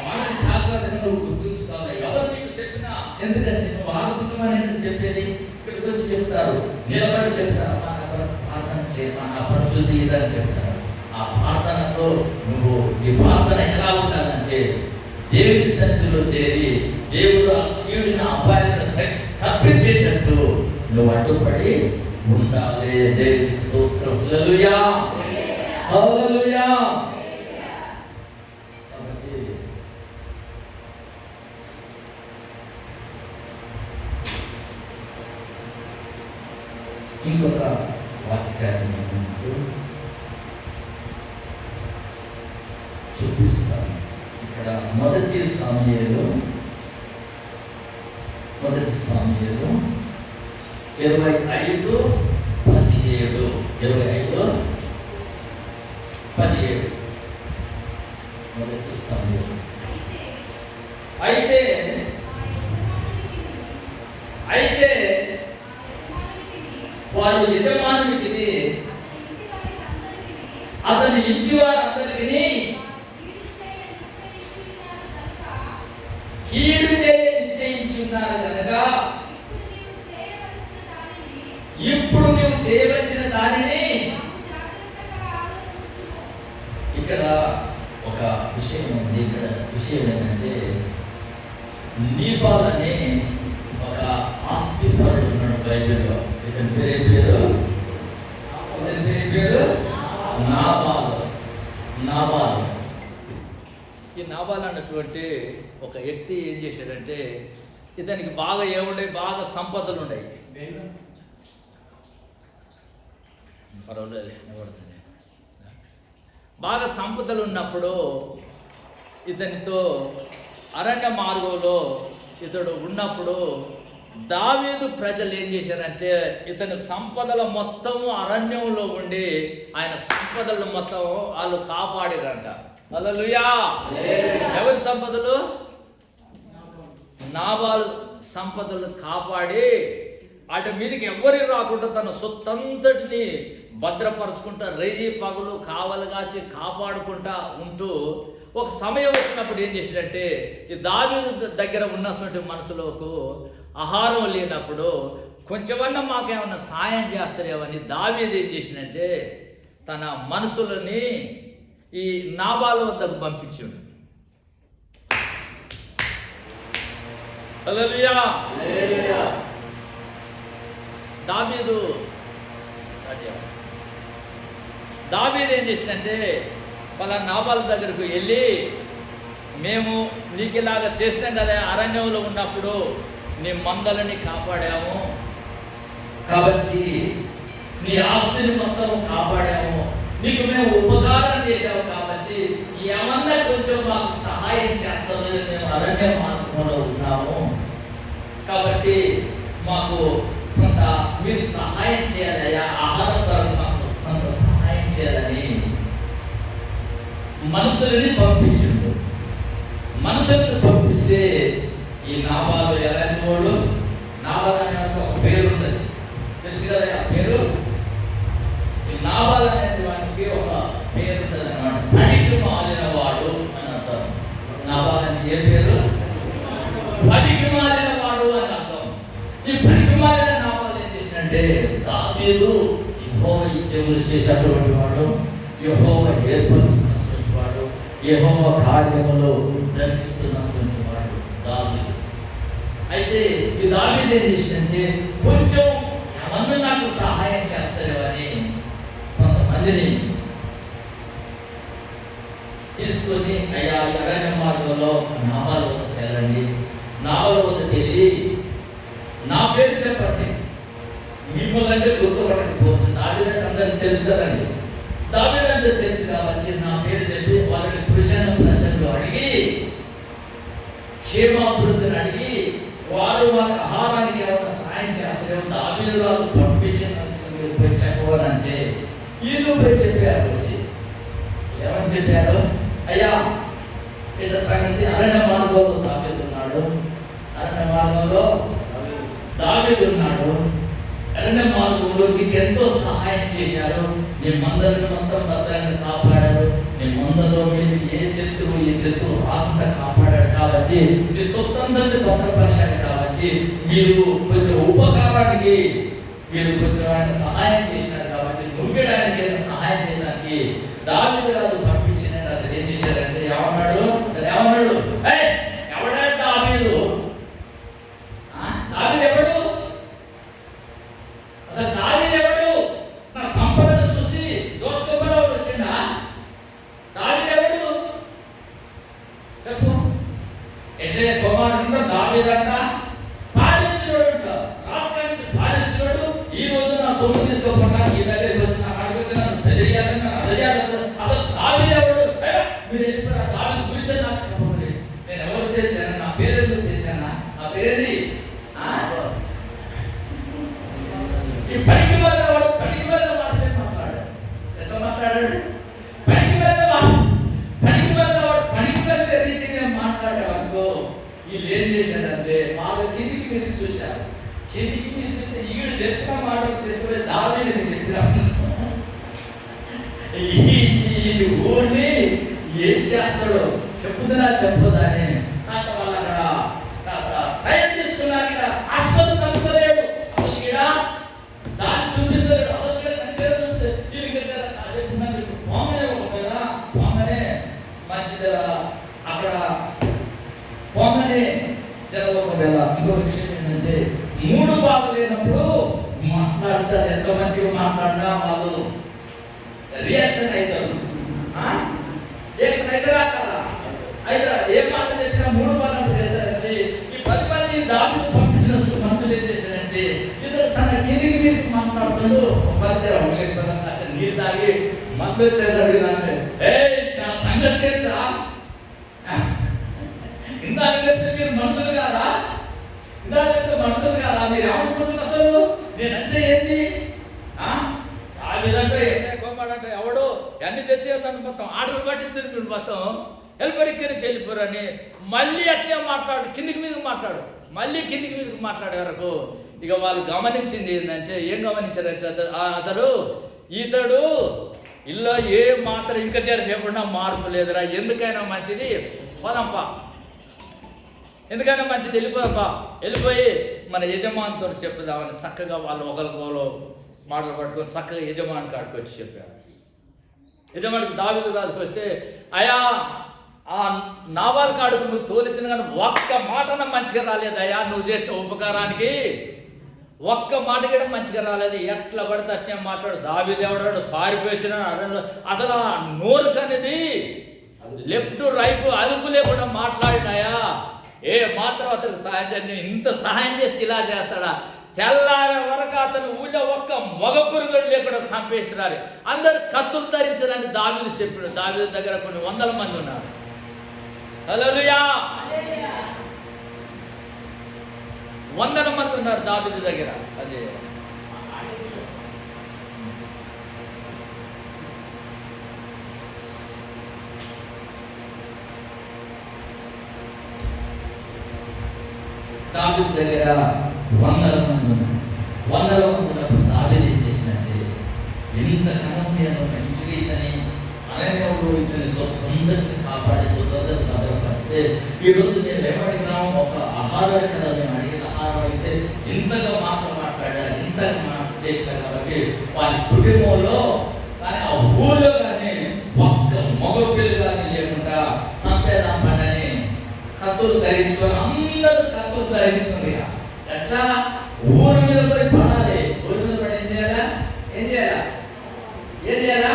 మనం జాగ్రత్తగా నువ్వు గుర్తుంచుకోవాలి. ఎవరు నీకు చెప్పినా, ఎందుకంటే నువ్వు ఆదుకుంటామని చెప్పేది ఇక్కడికి వచ్చి చెప్తారు, నిలబడి చెప్తారు, మా ప్రార్థన చేయమా, నా పరిశుద్ధి ఇదని చెప్తారు. ఆ ప్రార్థనతో నువ్వు ఈ ప్రార్థన ఎలా ఉండాలంటే దేవుడి సన్నిధిలో చేరి దేవుడు ఆ కీడున అపాయాలను తప్పించేటట్టు నువ్వు అడ్డుపడి ఉండాలి. దేవునికి స్తోత్రం. హల్లెలూయా, హల్లెలూయా. కాబట్టి ఇంకొక వాక్యాన్ని చూపిస్తాను. ఇక్కడ మొదటి సమూయేలు 25:17 మొదటి సమూయేలు. అయితే వారు యజమానునికి అతని ఇంటి వారందరికీ కీడు నిశ్చయించున్నారు కనుక ఇప్పుడు నువ్వు చేయవలసిన దానిని ఇక్కడ ఒక విషయం ఉంది. ఇక్కడ విషయం ఏంటంటే నీబాల్ అనే ఒక ఆస్తిపరుడు ఉన్నాడు బైబిల్లో. ఇతని పేరు నాబాల్. ఈ నాబాల్ అన్నటువంటి ఒక వ్యక్తి ఏం చేశాడంటే ఇతనికి బాగా ఏముండే బాగా సంపదలు ఉన్నాయి. పర్వాలేదు, బాగా సంపదలు ఉన్నప్పుడు ఇతనితో అరణ్య మార్గంలో ఇతడు ఉన్నప్పుడు దావీదు ప్రజలు ఏం చేశారంటే ఇతని సంపదల మొత్తము అరణ్యంలో ఉండి ఆయన సంపదలు మొత్తం వాళ్ళు కాపాడారంట. హల్లెలూయా. ఎవరి సంపదలు? నాబాలు సంపదలు కాపాడి అటు మీదకి ఎవరి రాకుండా తన సొత్తంతటిని భద్రపరుచుకుంటా రేయి పగులు కావలు కాచి కాపాడుకుంటా ఉంటూ ఒక సమయం వచ్చినప్పుడు ఏం చేశాడంటే ఈ దావీదు దగ్గర ఉన్నటువంటి మనుషులకు ఆహారం లేనప్పుడు కొంచెమన్నా మాకేమన్నా సాయం చేస్తారేమని దావీదు ఏం చేసినంటే తన మనుషులని ఈ నాబాలు వద్దకు పంపించాడు. హల్లెలూయా. దావీదు ఏం చేసినంటే వాళ్ళ నాబాల దగ్గరకు వెళ్ళి మేము నీకు ఇలాగా చేసినాం కదా, అరణ్యంలో ఉన్నప్పుడు నీ మందలని కాపాడాము కాబట్టి నీ ఆస్తిని మొత్తం కాపాడాము, నీకు మేము ఉపకారం చేశాము కాబట్టి ఏమన్నా కొంచెం మాకు సహాయం చేస్తాము, మేము అరణ్య మార్గంలో ఉన్నాము కాబట్టి మాకు కొంత మీరు సహాయం చేయాలయ్యా, ఆహారం కొరకు మాకు కొంత సహాయం చేయాలని మనుషులని పంపించిండు. మనుషులను పంపిస్తే ఈ నాబాలు ఎలాంటి వాడు? నాబాలు అనే ఒక పేరు ఉంటుంది, తెలుసు కదా ఆ పేరు. ఈ నాబాలు అనేటువంటి ఒక పేరు ఉంటుంది అన్నమాట. పనికి మాలిన వాడు అని అర్థం. నాబాలు అంటే ఏ పేరు? పనికి మాలిన వాడు అని అర్థం. ఈ పనికి మాలిన నాబాలు ఏం చేసినంటే దావీదు యెహోవా యుద్ధములు చేసేటువంటి వాడు, యెహోవా ఏర్పరుచుకున్నటువంటి వాడు, యెహోవా కార్యములో జరిగిస్తున్నటువంటి వాడు దావీదు. అయితే ఈ దావీదు ఏం చేసిందంటే కొంచెం ఏమన్నా నాకు సహాయం చేస్తారేమని కొంతమందిని తీసుకొని అయ్యా అరణ్య మార్గంలో నాబాలు వద్దకు వెళ్ళండి, నాబాలు వద్దకు వెళ్ళి నా పేరు చెప్పండి, మిమ్మల్ని అంటే గుర్తుపడకపోవచ్చు, దావీదు అందరికి తెలుసు కదండి, దావీదు అంటే తెలుసు కాబట్టి నా పేరు చెప్పి వాళ్ళని ప్రశ్నలు అడిగి క్షేమాభివృద్ధిని అడిగి వారు మాకు ఆహారానికి ఏమైనా సాయం చేస్తారేమో దావీదు రాజు పంపించినట్టు చెప్పవాలంటే వీళ్ళు పోయి చెప్పారు. వచ్చి ఏమని చెప్పారు? అయ్యా ఇట్లా సంగతి అరణ్య మార్గంలో దావీదు ఉన్నాడు, అరణ్య మార్గంలో దావీదు ఉన్నాడు, అరణ్య మార్గంలో నీకు ఎంతో సహాయం చేశారు, నీ మందలను మొత్తం భద్రంగా కాపాడారు, నీ మందలో మీరు ఏ చెట్టు రాకుండా కాపాడాడు కాబట్టి మీ సొంతందరిని భద్రపరిచాడు కాబట్టి మీరు కొంచెం ఉపకారానికి మీరు కొంచెం ఆయన సహాయం చేసినారు కాబట్టి నువ్వేడానికి సహాయం చేయడానికి దావీదు రాజు పంపించిన అతను ఏం చేశారంటే ఏమన్నాడు? ఎవడా దావీదు? దావీదు ఎవడు? అసలు దావీదు ఎవడు? నా సంపదను చూసి దోసుకోవడం వచ్చిందా? దావీదు ఎవడు చెప్పు. యెషయా కుమారుడు దావీదంట పాలించినోడు, రాజుగారి పాలించినోడు. ఈ రోజు నా సొమ్ము తీసుకోకుండా ఈ దగ్గరికి వచ్చిన అక్కడికి వచ్చిన అసలు దావీదు ఎవడు? మీరు చెప్పారు దావీదు గురించి నాకు చెప్పండి. నేను ఎవరు తెచ్చాను? నా పేరు ఎందుకు తెచ్చానా? నా పేరేది? ఈ పనికి వెళ్ళిన వాడు పనికి వెళ్ళిన మాటలే మాట్లాడాడు. ఎట్లా మాట్లాడాడు? పనికి వెళ్ళిన వాడు పనికి వెళ్ళే రీతిగా మాట్లాడేవాడుకో వీళ్ళు ఏం చేశారంటే బాగా కిందికి మీరు చూశారు. కిందికి మీరు చూస్తే ఈడు చెప్పిన మాటలు తీసుకుని దావీదు చెప్పిన ఈ ఊరిని ఏం చేస్తాడో చెప్పుదరా చెప్పదా అని వాళ్ళ అక్కడ అక్కడ పోగానే ఒకవేళ ఇంకొక విషయం ఏంటంటే 3 బాగలేనప్పుడు మాట్లాడతారు. ఎంత మంచిగా మాట్లాడినా వాళ్ళు రియాక్షన్ అవుతారు. రియాక్షన్ అవుతారా కదా? అయితే ఏ మాట చెప్పినా 3 బాగా చేశారంటే ఈ 10 మంది దాబీదు పంపించిన మనుషులు ఏం చేశారంటే ఇద్దరు చాలా కిందికి మీదకి మాట్లాడుతాడు. నీరు తాగి మందు వచ్చేది అడిగినంటే నా సంగతి తెలుసా, ఇందాక చెప్తే మీరు మనుషులు కాదా, ఇందాక చెప్తే మనుషులు కాదా, మీరు ఏమనుకుంటున్నారు అసలు నేనంటే ఏంటి? ఆ విధంగా కోమాడంటే ఎవడు అన్ని తెచ్చి మొత్తం ఆర్డర్ పట్టిస్తుంది. మీరు మొత్తం హెల్పరిక్కని చెల్లిపోరని మళ్ళీ అట్టే మాట్లాడు, కిందికి మీదకి మాట్లాడు, మళ్ళీ కిందికి మీదకి మాట్లాడే వరకు ఇక వాళ్ళు గమనించింది ఏంటంటే, ఏం గమనించారంటే ఇతడు ఇల్లు ఏ మాత్రం ఇంకా చేసేపడినా మార్పు లేదురా, ఎందుకైనా మంచిది పోదాంపా, ఎందుకైనా మంచిది వెళ్ళిపోదాంపా, వెళ్ళిపోయి మన యజమానితో చెప్పుదామని చక్కగా వాళ్ళు ఒకరికోలో మాటలు పట్టుకొని చక్కగా యజమాని కాడికి వచ్చి చెప్పారు. యజమానికి దావీదు రాజుకు వస్తే, అయా ఆ నాబాల్ కాడుకు నువ్వు తోలిచిన కానీ ఒక్క మాటన మంచిగా రాలేదయ్యా, నువ్వు చేసిన ఉపకారానికి ఒక్క మాట కూడా మంచిగా రాలేదు, ఎట్లా పడితే అట్నే మాట్లాడు, దావీదు ఎవడాడు పారిపోయి వచ్చినాడు, అసలు ఆ నోరు అనేది లెఫ్ట్ రైట్ అదుపు లేకుండా మాట్లాడినాయా, ఏ మాత్రం అతనికి సహాయం చేయండి, ఇంత సహాయం చేస్తే ఇలా చేస్తాడా, తెల్లారే వరకు అతను ఊళ్ళో ఒక్క మగ పురుగుడు లేకుండా చంపేసినారు, అందరు కత్తులు ధరించడానికి దావీదు చెప్పాడు. దావీదు దగ్గర కొన్ని 100 మంది ఉన్నారు. హల్లెలూయా, 100 మంది ఉన్నారు దావీదు దగ్గర. అదే దావీదు దగ్గర 100 మంది ఉన్నారు. 100 మంది ఉన్నప్పుడు దావీదు ఏం చేసినట్టే, ఇంతకాలం నేను మంచిగా ఇతని అరణ్యంలో ఇతని సొంతందరిని కాపాడే సొంతందరిని భద్రపరిస్తే ఈరోజు నేను ఏమడిగినాం, ఒక ఆహారం కదా మేము అడిగిన ఆహారం అయితే ఇంతగా మాట్లాడారు, ఇంతగా చేసినారు కాబట్టి వారి కుటుంబంలో కానీ ఆ ఊళ్ళో కానీ ఒక్క మగ పిల్లలు కానీ లేకుండా సంపేదం పండని కత్తులు ధరించుకొని అందరూ కత్తులు ధరించుకుని ఎట్లా ఊరి మీద పడి పడాలి. ఊరి మీద పడి ఏం చేయాలా, ఏం చేయాలా, ఏం చేయాలా,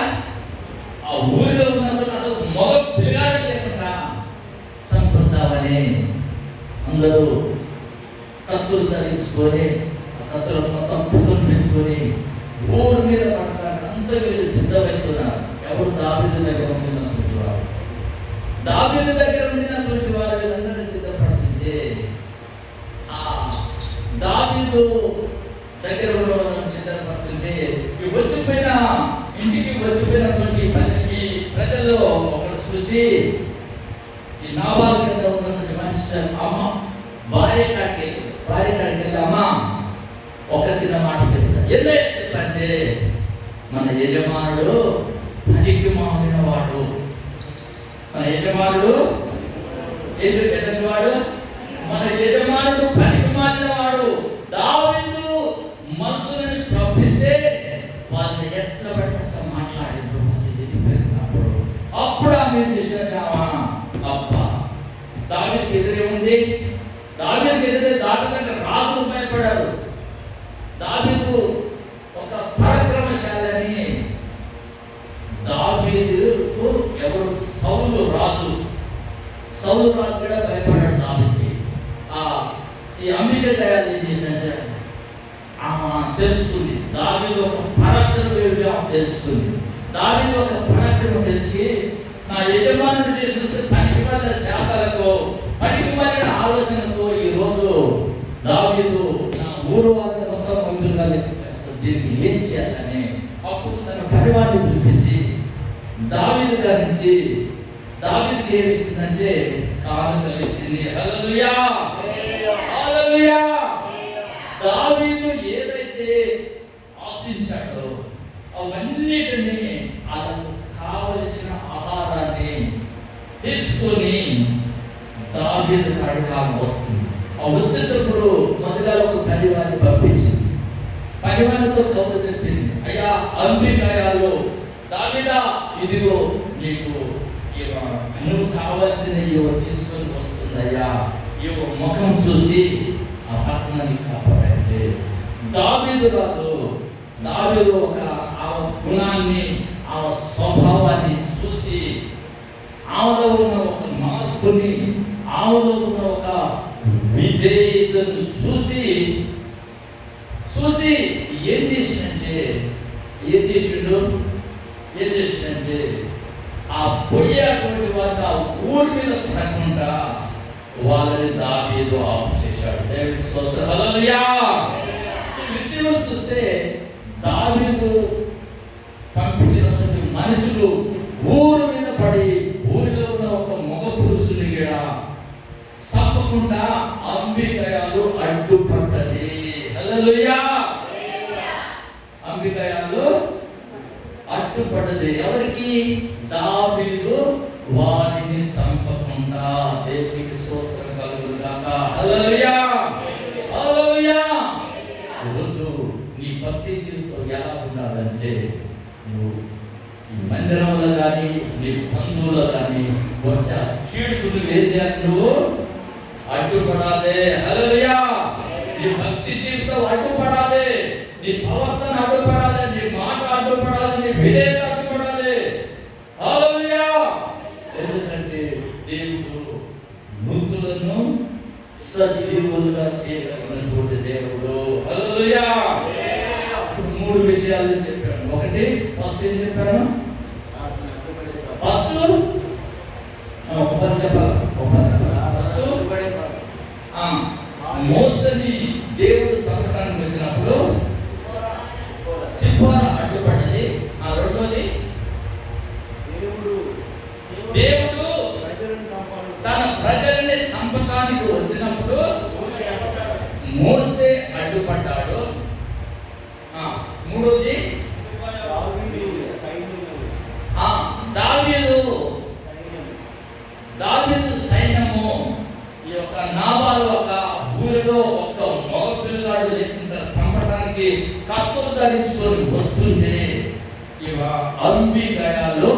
ఆ ఊరిలో ఉన్న అసలు మగ పిల్లగాడు లేకుండా సంపృద్దామని అందరూ కత్తులు ధరించుకొని ఆ కత్తులు మొత్తం పుట్టును పెంచుకొని ఊరి మీద పడటానికి అంతా వీళ్ళు సిద్ధమవుతున్నారు. ఎవరు దావీదు దగ్గర ఉండిన చూచేవారు, దావీదు దగ్గర ఉండిన చూచేవారు వీళ్ళందరూ సిద్ధపడితే ఆ దావీదు దగ్గర ఉన్న వాళ్ళని సిద్ధపడుతుంటే వచ్చిపోయిన ఇంటికి వచ్చిపోయిన ఈ ప్రజల్లో ఒకరు చూసి ఈ నాబాలు కింద ఉన్నటువంటి మనిషి అమ్మ భార్య కాడికి వెళ్ళి అమ్మ ఒక చిన్న మాట చెప్తా, ఏదైనా చెప్పంటే మన యజమానుడు పనికి మాలిన వాడు, మన యజమానుడు ఎటువంటి వాడు, మన యజమానుడు పనికి మాలిన వాడు, దావీదు మనుషులని పంపిస్తే వాళ్ళని ఎట్లా పడితే మాట్లాడిండ్రు, వాళ్ళు వెళ్ళిపోయినప్పుడు అప్పుడు ఆమె చేసామా అబ్బ దావీదుకి ఎదురే ఉంది, దావీదుకి ఎదురే దావీదు రాజులు భయపడారు. దావీదు ఒక పరాక్రమశాలని, దావీదుకు ఎవరు సౌలు రాజు కూడా భయపడాడు దావీదుకి. ఈ అంబిక తయారు ఏం చేశారంటే తెలుసుకుంది, దావీదు ఒక పరాక్రమం తెలుసుకుంది. దావీదు ఒక పరాక్రమం తెలిసి నా యజమానుడు చేసిన పనికి మాలిన శాఖలతో పనికి మాలిన ఆలోచనతో ఈరోజు దావీదు నా ఊరు వాళ్ళని మొత్తం ముందుగా చేస్తాడు, దీనికి ఏం చేయాలని అప్పుడు తన పరివారాన్ని పిలిపించి దావీదు గారించి దావీదుకి ఏమి ఇస్తుందంటే కానుకలు ఇచ్చింది. హల్లెలూయా, హల్లెలూయా. దావీదు ఏదైతే ఆశించాడో అవన్నిటినీ అతను కావలసిన ఆహారాన్ని తీసుకొని దావీదు కాడికి వస్తుంది. ఆ వచ్చేటప్పుడు మొదటిగా ఒక పనివారిని పంపించింది, పనివారితో కబురు చెప్పింది, అయ్యా అంబికాయాలు దావీదా ఇదిగో నీకు నువ్వు కావాల్సిన ఇవి తీసుకొని వస్తుందయ్యా. ఈ ముఖం చూసి ఆ పట్టణాన్ని కాపాడంటే దావీదు రాదు. దావీదు ఒక ఆ గుణాన్ని ఆ స్వభావాన్ని చూసి ఆమెలో ఉన్న ఒక మార్పుని ఆమెలో ఉన్న ఒక విధేయతను చూసి ఏం చేసిందంటే ఆ పోయేటువంటి వారిని ఆ ఊరి మీద పడకుండా వాళ్ళని దావీదు ఆపు చేశాడు. దేవుని స్తోత్రం. హల్లెలూయా. ఈ విషయంలో చూస్తే దావీదు పంపించినటువంటి మనుషులు ఊరు మీద పడి ఊరిలో ఉన్న ఒక మగ పురుషుని కూడా తప్పకుండా అంబికయాలు అడ్డుపడ్డది. హల్లెలూయా. అంబికయాలు అడ్డుపడ్డది. ఎవరికి? దావీదు వారిని చంపకుండా. దేవునికి స్తోత్రం కలుగును గాక. హల్లెలూయా. హల్లెలూయా. ఈరోజు నీ భక్తి జీవితం ఎలా ఉండాలంటే నువ్వు ఈ మందిరంలో కానీ నీ బంధువులో కానీ వచ్చా కీడుకు నువ్వు ఏం చేయాలి? నువ్వు అడ్డుపడాలి. హల్లెలూయా. నీ భక్తి జీవితం అడ్డుపడాలి, నీ ప్రవర్తన అడ్డుపడాలి, నీ మాట అడ్డుపడాలి, నీ విధేయత అడ్డుపడాలి. హల్లెలూయా. ఎందుకంటే దేవుడు మృతులను సజీవులుగా చేయగలిగినటువంటి దేవుడు. హల్లెలూయా. ఇప్పుడు 3 విషయాలు చెప్పాను. ఒకటి ఫస్ట్ ఏం చెప్పాను? ఫస్ట్ ఒక పని చెప్పాలి. మోసని దేవుడు సంకటానికి వచ్చినప్పుడు సిప్పోరా అడ్డుపడ్డది. రెండోది దేవుడు తన ప్రజల్ని సంపకానికి వచ్చినప్పుడు మోసే అడ్డుపడ్డాడు. మూడోది దావీదు సైన్యము ఈ యొక్క నాబాలు ఒక ఊరిలో ఒక మగ పిల్లగాడు లేకుండా సంపటానికి కత్తులు ధరించుకొని వస్తుంటే ఇవ అంబికయాలు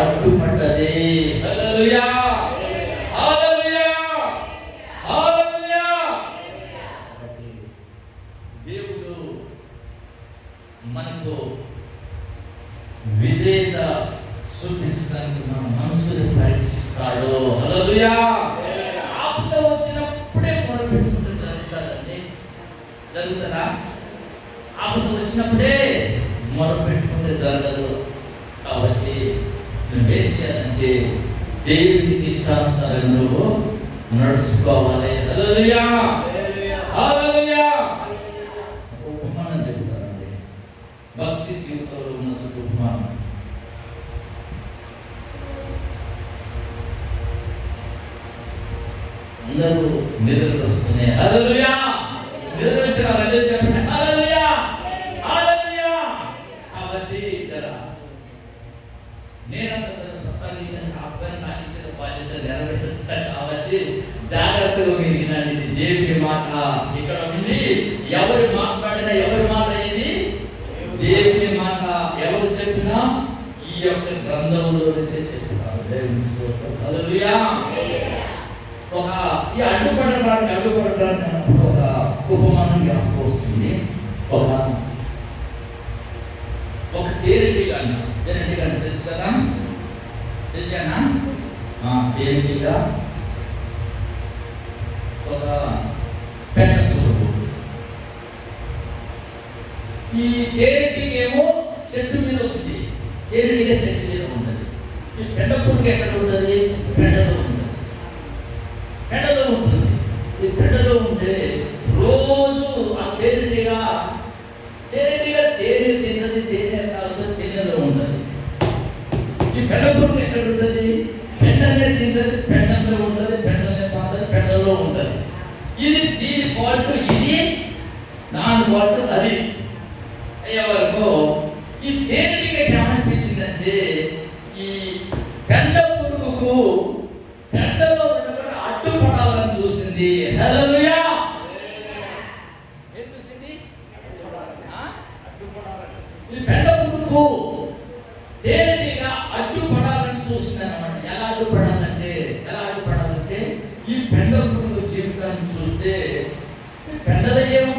అడ్డుపడ్డది. హల్లెలూయా. హల్లెలూయా. హల్లెలూయా. దేవుడు మనకు విధేయత చూపించడానికి మన మనసుని పరీక్షిస్తాడు. హల్లెలూయా. ఆపద వచ్చినప్పుడే మొరపెట్టుకుంటే జరుగుతుందండి. జరుగుతుందా? ఆపద వచ్చినప్పుడే మొరపెట్టుకుంటే జరగదు. కాబట్టి నువ్వేం చేయాలంటే దేవునికి ఇష్టానుసారం నువ్వు నడుచుకోవాలి. హల్లెలూయా. హల్లెలూయా. ఉపమానం చెప్తానండి. భక్తి జీవితంలో ఉన్న ఉపమానం. అందరూ నిద్రలు వస్తున్నాయి. హల్లెలూయా. నిద్ర వచ్చిన వాళ్ళు చెప్పండి హల్లెలూయా. హల్లెలూయా. కాబట్టి నేనంత ప్రసంగించిన అబ్బాయి నాకు ఇచ్చిన బాధ్యత నెరవేరుతాను. కాబట్టి జాగ్రత్తగా మీరు వినండి. ఇది దేవుని మాట. ఇక్కడ ఉండి ఎవరు మాట్లాడినా ఎవరి మాట ఇది దేవుని మాట. ఎవరు చెప్పినా ఈ యొక్క గ్రంథంలో నుంచే చెప్తున్నారు. దేవుని స్తోత్రం. హల్లెలూయా. ఒక ఈ అడ్డుపడడానికి ఒక ఉపమానం జ్ఞాపకం వస్తుంది. ఒక తేనెటీగ తెలుసు కదా? తెలిసానా? తేనెటీగ ఒక పెద్ద పురుగు. ఈ తేనెటీగ ఏమో చెట్టు మీద ఉంది. తేనెటీగ చెట్టు మీద ఉంటుంది. ఈ పెద్ద పురుగు ఎక్కడ ఉంటుంది? పెండలో ఉంటుంది. పెండలో ఉంటుంది. ఈ పెండలో ఉంటే రోజు ఆ తేనెటీగ తేనె తిన్నది, తేనె తాగుతుంది, తేనెలో ఉంటుంది. ఈ పెండ పురుగు ఎక్కడ ఉంటుంది? పెండనే తింటది, పెండలో ఉంటుంది, పెండనే పాతది, పెండలో ఉంటుంది. ఇది దీని క్వాలిటీ, ఇది దాని క్వాలిటీ అది అయ్యే వరకు ఈ తేనెటీగ ఏమనిపించిందంటే ఈ పెండ పురుగుకు పెండలో ఉండకుండా అడ్డుపడాలని చూసింది. హల్లెలూయా. ఏం చూసింది? ఈ పెండ పురుగు తేనెటీగ అడ్డుపడాలని చూసింది అన్నమాట. ఎలా అడ్డుపడాలని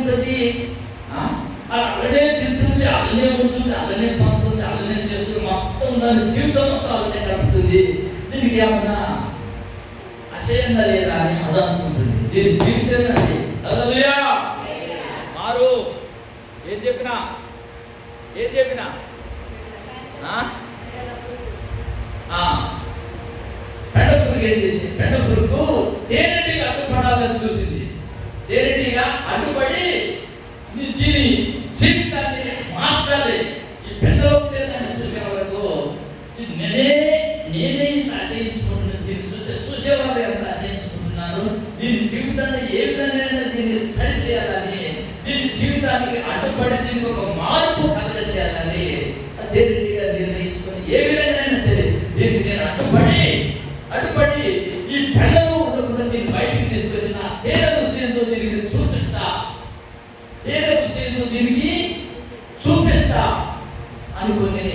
ఉంటుంది, అలానే తింటుంది, అలానే ఉంటుంది, అలానే పంపుతుంది, అలానే చేస్తుంది, మొత్తం దాని జీవితం మొత్తం అలానే కలుపుతుంది. దీనికి ఏమన్నా అసహ్యంగా లేదా అని అది అనుకుంటుంది. దీని జీవితమే అది. హల్లెలూయా. మారు ఏం చెప్పినా పెండపురుగు ఏం చేసి, పెండపురుగు తేనెటీగ అడ్డుపడాలని చూసింది. తేనెటీగ అడ్డుపడి దీని జీవితాన్ని మార్చాలి. ఈ పెండలోకి దాన్ని చూసే వరకు నేనే ఇంత ఆశయించుకుంటున్నాను. దీన్ని చూసేవాళ్ళు ఎంత ఆశయించుకుంటున్నారు. దీని జీవితాన్ని ఏ విధంగా దీన్ని సరి చేయాలని, దీని జీవితానికి అడ్డుపడి దీనికి ఒక మార్పు కలగ చేయాలని తేనెటీగ నిర్ణయించుకొని ఏ విధంగా సరే దీనికి నేను అడ్డుపడి ఈ పెండలో ఉండకుండా దీన్ని బయటికి తీసుకొచ్చిన తేనె విషయంతో దీనికి చూపిస్తా అనుకుని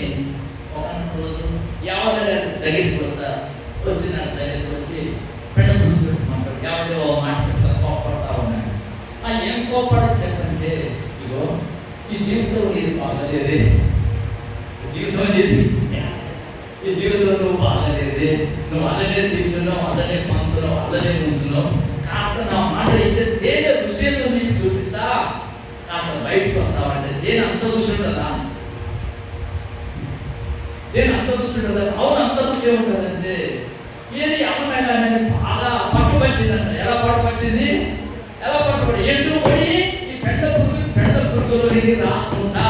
ఒక రోజు ఎవరి దగ్గరికి వచ్చిన దగ్గరికి వచ్చి పెండపురుగు పెట్టుకుంటాడు. ఎవరిలో మాట చెప్తా కోపడతా ఉన్నాడు. ఏం కోపడని చెప్పంటే, ఇగో ఈ జీవితం నీది బాగలేదే, ఈ జీవితం నువ్వు బాగలేదే, నువ్వు అలానే తింటున్నావు, అలానే పంపుతున్నావు, అలానే ఉంటున్నావు. కాస్త నా మాట అయితే తేనె రుచిలో నీకు చూపిస్తా, కాస్త బయటకు వస్తావంటే తేనె అంత రుచి ఉంటుందా? అవును అంత రుచి ఉంటుందంటే ఏది అమ్మమైనా బాగా పట్టుబట్టిందంట. ఎలా పట్టుబట్టింది? ఎటు పోయి ఈ పెండ పురుగులోనికి రాకుండా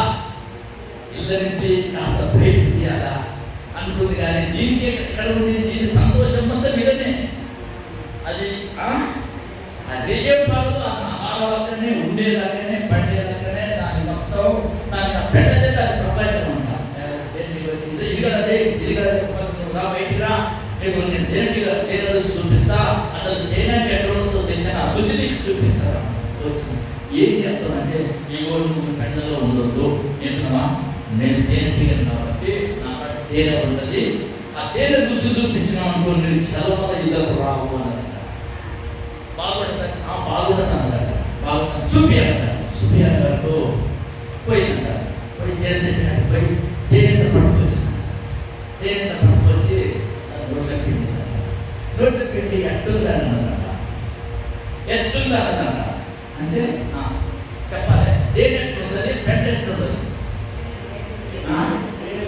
ఇళ్ళ నుంచి కాస్త బయటకు తీయాలా అనుకుంది. కానీ దీనికి ఎక్కడ ఉంది? దీని సంతోషం అంతా మీదనే. అది అదే పడదు, ఆహారాలనే ఉండేలాగానే పండేలాగానే దాని మొత్తం దాని పెండదే దాని ప్రపంచం అంట. వచ్చింది ఇది కదా నువ్వు రా, బయటికి రా, నీకు నేను తేనె రుచి చూపిస్తా, అసలు తేనె ఎక్కడ ఉందో తెలిసిన రుచి నీకు చూపిస్తారా. వచ్చింది. ఏం చేస్తామంటే, ఈ ఓడు నువ్వు పెండలో ఉండొద్దు, ఏంటమ్మా నేను తేనెటీగను కాబట్టి నా తేనె ఉంటుంది, ఆ తేనె రుచి చూపించిన అనుకో నేను సెలవుల ఇళ్ళకు రావు అన్నదట. బాగుంటుంది చూపియాలి వరకు పోయిందంట. పోయి తేనె తెచ్చినట్టు పోయి తేనెంత పట్టుకొచ్చి నోట్లో పిండి ఎట్టుందన్నమాట. అంటే చెప్పాలి, తేనె ఎట్లుంటుంది, పెండ ఎట్లుంటుంది?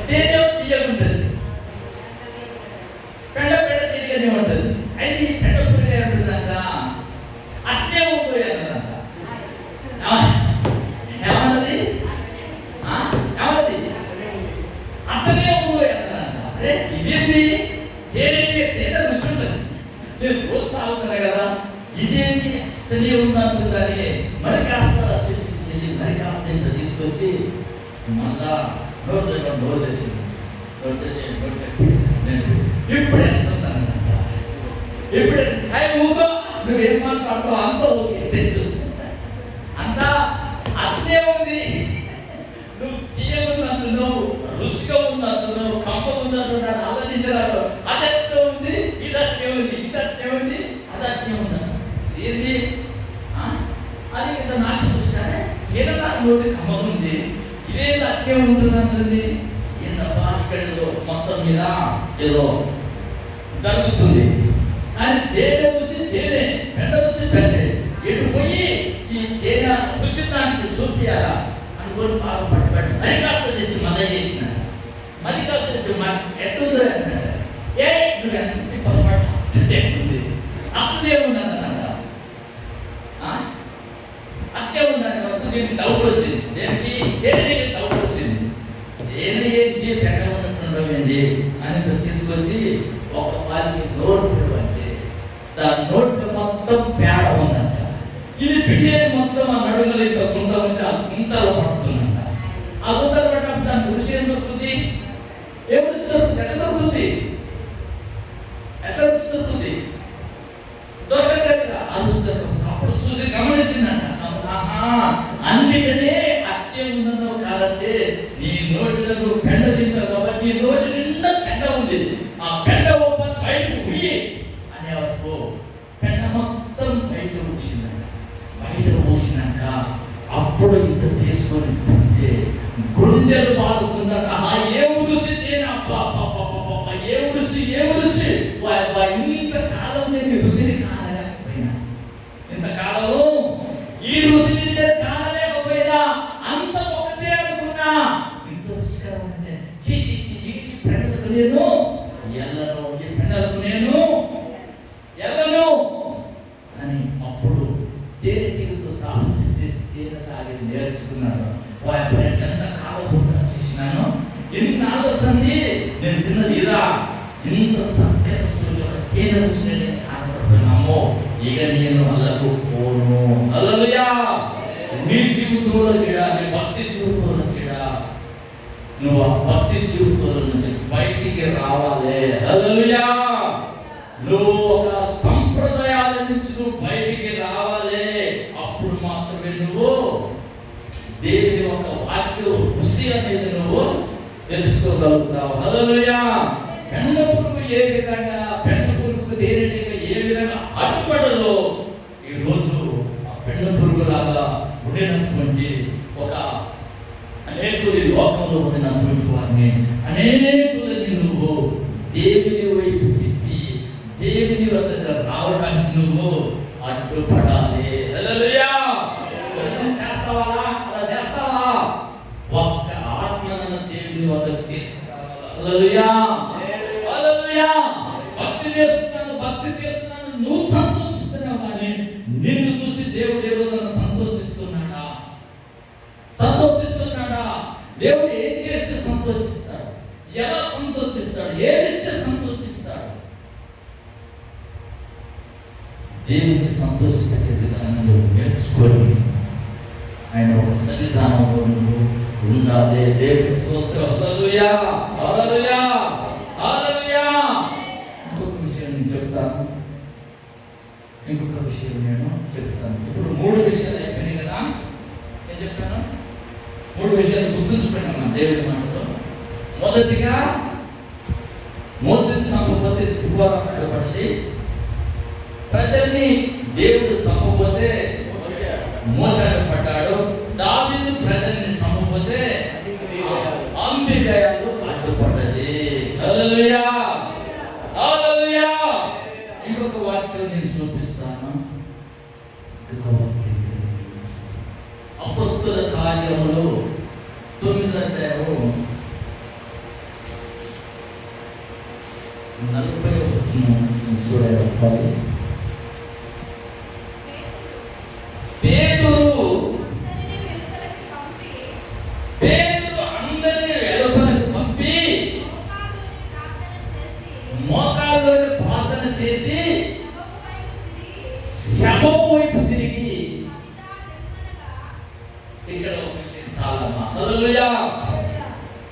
తేనె తీయకుంటుంది, పెండ తీయగానే ఉంటుంది. అయితే ఈ పెండ పురుగు ఏమంటుందంట, అట్నే ఉంటుంది అన్నదంట. ఏమన్నది? అతనే ఉంటుంది అన్నదంట. అరే ఇదేంటి? తేనె రుచి ఉంటుంది, నేను రోజు తాగుతున్నా కదా, ఇదేంటి అతనే ఉందంటుందని మరి కాస్త ఇంత తీసుకొచ్చి మళ్ళా నోరు తెచ్చింది. ఇప్పుడు ఎంతున్నానంట. ఇప్పుడు టైం ఊకో, నువ్వేం మాట్లాడుతావు అంతా ఓకే, అంతా అట్నే ఉంది. నువ్వు తీయముంది అంటున్నావు, రుచిగా ఉంది అంటున్నావు, కంప ఉంది అంటున్నాడు, ఆలోచించరాడు. అదట్నే ఉంది, ఇదట్నే ఉంది, అదట్నే ఉంది. ఏంది అది ఇంత నాకు చూస్తానే ఏదో నాకు నోటి కమ్మ ఉంది, ఇదేదో అట్నే ఉంటుంది అంటుంది. ఏంటబ్బా ఇక్కడ ఏదో మొత్తం మీద ఏదో జరుగుతుంది. కానీ తేనె రుచి తేనె, పెండ రుచి పెండే. ఎటు పోయి ఈ తేనె రుచి దానికి చూపియాలా అనుకోని బాగా పట్టుబడి మరి కాస్త తెచ్చి మళ్ళీ చేసిన, మరి కాస్త తెచ్చి ఎట్టుందో అన్నాడు. నువ్వు ఎంత పట్టుబడి అట్లనే ఉన్నాను అన్నమాట. అట్లే ఉన్నాను వరకు దీనికి డౌట్ వచ్చింది. దేనికి డౌట్ వచ్చింది. తేనె ఏంటి పెండ ఉన్నట్టుండవేంటి అని తీసుకొచ్చి ఒక వారికి నోరు తెరవంటే దాని నోట్లో మొత్తం పేడ ఉందంట. ఇది పిండేది మొత్తం ఆ నడుగులు ఇంత గుంత ఉంచి ఆ గుంతలో పడుతుందంట. ఆ గుంతలు పడినప్పుడు దానికి రుచి ఏం దొరుకుతుంది? ఏ రుచి దొరుకుతుంది? ఎట్లా రుచి దొరుకుతుంది? దొరకగలిగా ఆ రుచి దొరకదు. అప్పుడు చూసి గమనించిందంట, అందుకనే అత్యం ఉందన్నో కాదంటే నీ నోటిలో నువ్వు పెండ తింటావు కాబట్టి నీ నోటి నిండా పెండ ఉంది. ఆ పెండ ఓపెన్ బయటకు ఉయ్యి అనేవరకు పెండ మొత్తం బయట ఊసిందంట. బయట ఊసినాక దీని రుచిని కానలేకపోయినా, ఇంతకాలము ఈ రుచిని నేను కానలేకపోయినా, అంత ఒకటే అనుకున్నా, ఇంత రుచికరమంటే చీ చీ చీ, ఈ పెండలకు నేను ఎల్లను, ఈ పెండలకు నేను ఎల్లను అని అప్పుడు తేనెటీగతో సాహసం చేసి తేనె తాగేది నేర్చుకున్నాడు. ఎంత కాలపూర్తం చేసినాను, ఎన్నాళ్ళ సంది నేను తిన్నది ఇదా, ఇంత సక్కటి సూర్యుడు ఒక తేనె రుచిని నేను కానపడుతున్నామో, ఇక నేను అల్లకు పోను. హల్లెలూయా. నీ జీవితంలో కూడా, నీ భక్తి జీవితంలో కూడా నువ్వు ఆ భక్తి జీవితంలో నుంచి బయటికి రావాలి. హల్లెలూయా. నువ్వు ఒక సంప్రదాయాల నుంచి నువ్వు బయటికి రావాలి. అప్పుడు మాత్రమే నువ్వు దేవుని ఒక వాక్య రుచి అనేది నువ్వు తెలుసుకోగలుగుతావు. హల్లెలూయా. పెండ పురుగు ఏ విధంగా, పెండ పురుగుకు తేనెటీగ ఏ విధంగా అడ్డుపడదో, ఈరోజు ఆ పెండ పురుగులాగా ఉండినటువంటి ఒక అనేకులు లోకంలో ఉండినటువంటి వారిని, అనేకులని నువ్వు దేవుని వైపు తిప్పి దేవుని వద్దకు రావడానికి నువ్వు అడ్డుపడాలి. హల్లెలూయా. చేస్తావా? అలా చేస్తావా? ఒక్క ఆత్మను దేవుని వద్దకు తీసుకురావాలి. హల్లెలూయా. హల్లెలూయా. భక్తి చేస్తున్నాను, నువ్వు సంతోషిస్తున్నావు, కానీ నిన్ను చూసి దేవుడు ఏ రోజున సంతోషిస్తున్నాడా? దేవుడు ఏం చేస్తే సంతోషిస్తాడు? ఎలా సంతోషిస్తాడు? ఏమిస్తే సంతోషిస్తాడు? దేవుని సంతోషపెట్టే విధానంలో నేర్చుకొని ఆయన ఒక సన్నిధానంలో నువ్వు ఉండాలి. దేవుని స్తోత్రం. హల్లెలూయా. హల్లెలూయా. హల్లెలూయా. ఇంకొక విషయం నేను చెప్తాను. ఇప్పుడు 3 విషయాలు అయిపోయినాయి కదా. నేను చెప్పాను 3 విషయాలు గుర్తుంచుకున్నాను దేవుడి మాటలో. మొదటిగా మోసేని చంపకపోతే శివారం అడ్డుపడింది. ప్రజల్ని దేవుడు చంపకపోతే మోసే అడ్డుపడ్డాడు. దావీదు ప్రజల్ని చంపకపోతే అంబికయాలు అడ్డుపడ్డది. హల్లెలూయా. హల్లెలూయా. ఇంకొక వాక్యం నేను చూపిస్తాను. అపొస్తలుల కార్యములు 9వ అధ్యాయము 40వ వచనం చూడండి. పేతురు అందరినీ వెలుపలకు పంపి మోకాళ్ళలోనే ప్రార్థన చేసి శవము వైపు తిరిగి, ఇక్కడ ఒక విషయం చాలా హల్లెలూయా.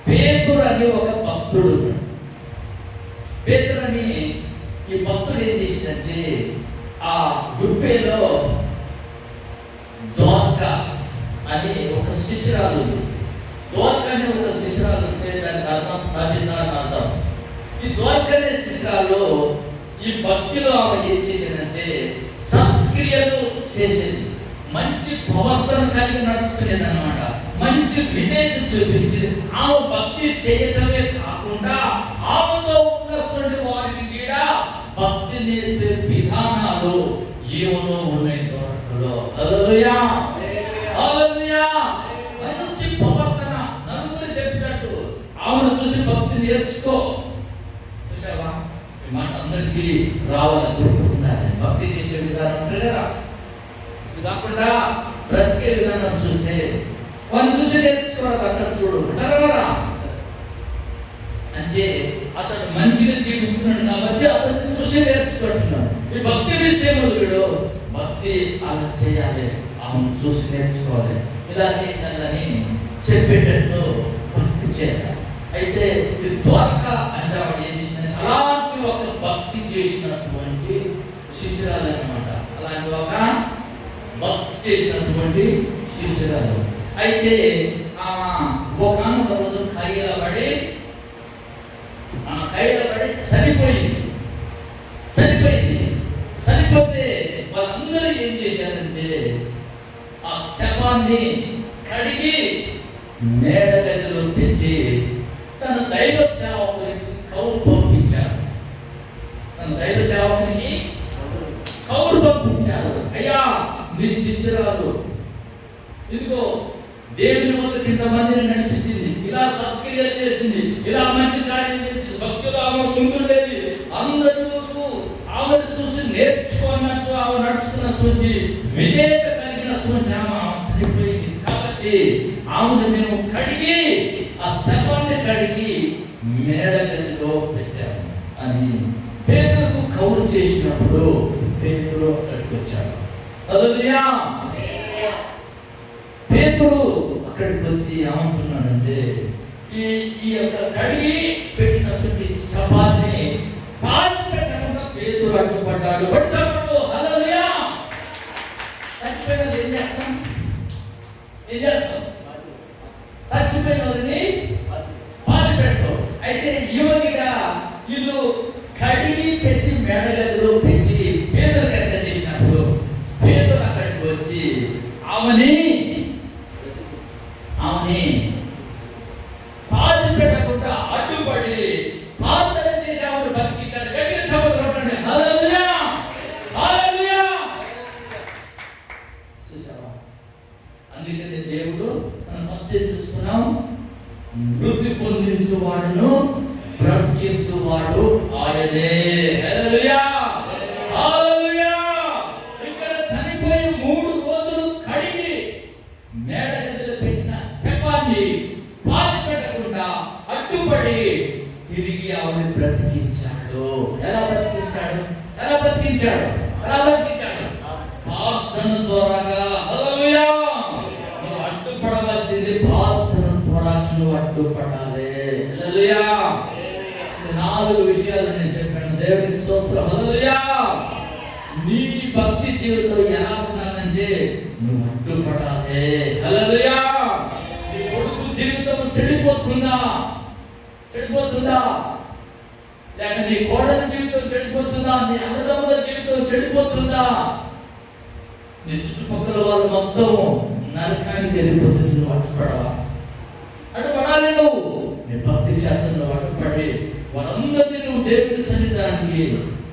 పేతురు అని ఒక భక్తుడు. పేతురు అని ఈ భక్తుడు ఏం చేసిందంటే, ఆ గుప్పేలో దోర్క అని ఒక శిష్యురాలు, దోర్క అని ఒక శిష్యురాలు ఉంటే దానికి అర్థం తల్లిద అని అర్థం. ఈ దోర్క అనే శిష్యురాలు ఈ భక్తిలో ఆమె ఏం చేసేదంటే సత్క్రియలు చేసేది, మంచి ప్రవర్తన కలిగి నడుచుకునేది అన్నమాట. మంచి విధేయత చూపించింది. ఆమె భక్తి చేయటమే కాకుండా ఆమెతో ఉన్నటువంటి వారికి కూడా భక్తి నేర్పే విధానాలు ఏమో ఉన్నాయి దోర్కలో. హల్లెలూయా. హల్లెలూయా. మంచి ప్రవర్తన, నలుగురు చెప్పినట్టు ఆమెను చూసి భక్తి నేర్చుకో. చూసావా? ఈ మాట అందరికీ రావాలి, గుర్తుకుండాలి. భక్తి చేసే విధానం ఉంటుంది కదా. ఇది కాకుండా బ్రతికే విధానం చూస్తే వాడిని చూసి నేర్చుకోవాలి. అక్కడ చూడు అంటారా? అంటే అతడు మంచిగా జీవిస్తున్నాడు కాబట్టి అతన్ని చూసి నేర్చుకుంటున్నాడు. ఈ భక్తి విషయంలో వీడు భక్తి అలా చేయాలి, ఆమెను చూసి నేర్చుకోవాలి. ఇలా చేయాలని చెప్పేటట్టు భక్తి చేయాలి. అయితే ఈ ద్వారక అంటాడు ఏం చేసిన అలాంటి ఒక భక్తి చేసినటువంటి శిష్యురాలు అన్నమాట. అలాంటి ఒక భక్తి చేసినటువంటి శిష్యురాలు. అయితే ఒకనొక రోజు కైలబడి చనిపోతే వాళ్ళందరూ ఏం చేశారంటే ఆ శవాన్ని కడిగి మేడ గదిలో పెట్టి తన దైవ సేవకునికి కౌరు పంపించారు. తన దైవ సేవకునికి నీ శిష్యురాలు ఇదిగో దేవుని వద్దకు ఇంతమందిని నడిపించింది, ఇలా సత్క్రియలు చేసింది, ఇలా మంచి కార్యం చేసింది, భక్తులు ఆమె ముందుండేది, అందరూ ఆమెను చూసి నేర్చుకున్నట్టు ఆమె నడుచుకున్న సూచి విధేయత కలిగిన సూచి ఆమె చనిపోయింది. కాబట్టి ఆమెను మేము కడిగి ఆ శవాన్ని కడిగి మేడగదిలో పెట్టాము అని పేతురుకు కౌరు చేసినప్పుడు పేతురు అక్కడికి వచ్చాడు. హల్లెలూయా. పేతురు అక్కడికి వచ్చి ఏమంటున్నాడంటే ఈ యొక్క కడిగి పెట్టిన శవాన్ని పాతి పెట్టకుండా పేతురు అడ్డుపడ్డాడు. హల్లెలూయా. చచ్చిపోయిన ఏం చేస్తాం? చచ్చిపోయిన వారిని పాతి పెట్టు. అయితే యువనిగా వీళ్ళు కడిగి పెట్టి మేడగదిలో పెట్టి పేదలకు ఎంత చేసినప్పుడు పేదలు అక్కడికి వచ్చి ఆమెని పాతి పెట్టకుండా అడ్డుపడి ప్రార్థన చేసి ఆమెను బతికించాడు. గట్టిగా చప్పట్లు కొట్టండి. హల్లెలూయా, హల్లెలూయా. చూసావా? అందుకనే దేవుడు మనం ఫస్ట్ చూసుకున్నాం, మృతి పొందించువాడును బ్రతికించువాడు ఆయనే. హల్లెలూయా, హల్లెలూయా. ఇక్కడ చనిపోయి 3 రోజులు కడిగి మేడగదిలో పెట్టిన శవాన్ని పాతి పెట్టకుండా అడ్డుపడి తిరిగి ఆవిడ బ్రతికించాడు. ఎలా బ్రతికించాడు? ప్రార్థన ద్వారాగా. హల్లెలూయా. నువ్వు అడ్డుపడవలసింది ప్రార్థన ద్వారా. నువ్వు అడ్డుపడాలి. హల్లెలూయా. 4 విషయాలు నేను చెప్పాను. దేవునికి స్తోత్రం. హల్లెలూయా. నీ భక్తి జీవితం ఎలా ఉండాలంటే నువ్వు అడ్డుపడాలి. హల్లెలూయా. నీ కొడుకు జీవితం చెడిపోతుందా? లేక నీ కోడల జీవితం చెడిపోతుందా? నీ అన్నదమ్ముల జీవితం చెడిపోతుందా? నీ చుట్టుపక్కల వాళ్ళు మొత్తం నరకానికి వెళ్ళిపోతుంది. నువ్వు అడ్డుపడాలి. నువ్వు నీ భక్తి చేతను అడ్డుపడి వారందరినీ నువ్వు దేవుని సన్నిధానికి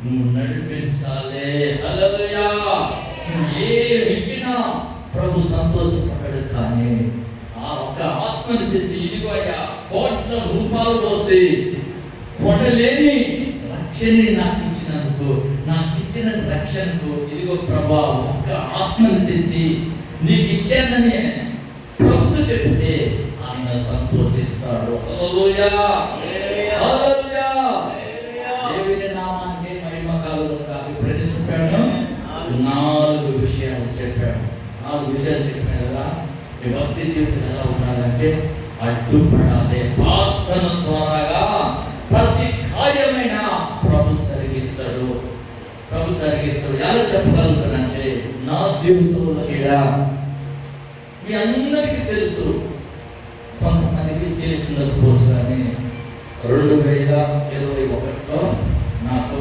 నువ్వు నడిపించాలి. హల్లెలూయా. నువ్వు ఏమి ఇచ్చినా ప్రభు సంతోషపడ్డాడు. కానీ ఆ ఒక్క ఆత్మని తెచ్చి ఇదిగో అయ్యా కోట్ల రూపాయలు పోసి కొనలేని రక్షణని నాకు ఇచ్చినందుకు, నాకు ఇచ్చిన రక్షణకు ఇదిగో ప్రభా ఒక్క ఆత్మని తెచ్చి నీకు ఇచ్చానని ప్రభుత్వం చెప్తే ఆయన సంతోషిస్తాడు. హల్లెలూయా, హల్లెలూయా. దేవుని నామానికి మహిమ కలుగును గాక. ఇప్పుడు చెప్పాను 4 విషయాలు చెప్పాను. 4 విషయాలు చెప్పాను కదా. ఈ భక్తి జీవితం ఎలా ఉండాలంటే అడ్డుపడాలి. ప్రార్థన ద్వారాగా ప్రతి కార్యమైన ప్రభు జరిగిస్తాడు. ఎలా చెప్పగలుగుతానంటే నా జీవితంలో ఇలా మీ అందరికీ తెలుసు, కొంతమందికి తెలిసి ఉండకపోవచ్చు, కానీ 2021లో నాకు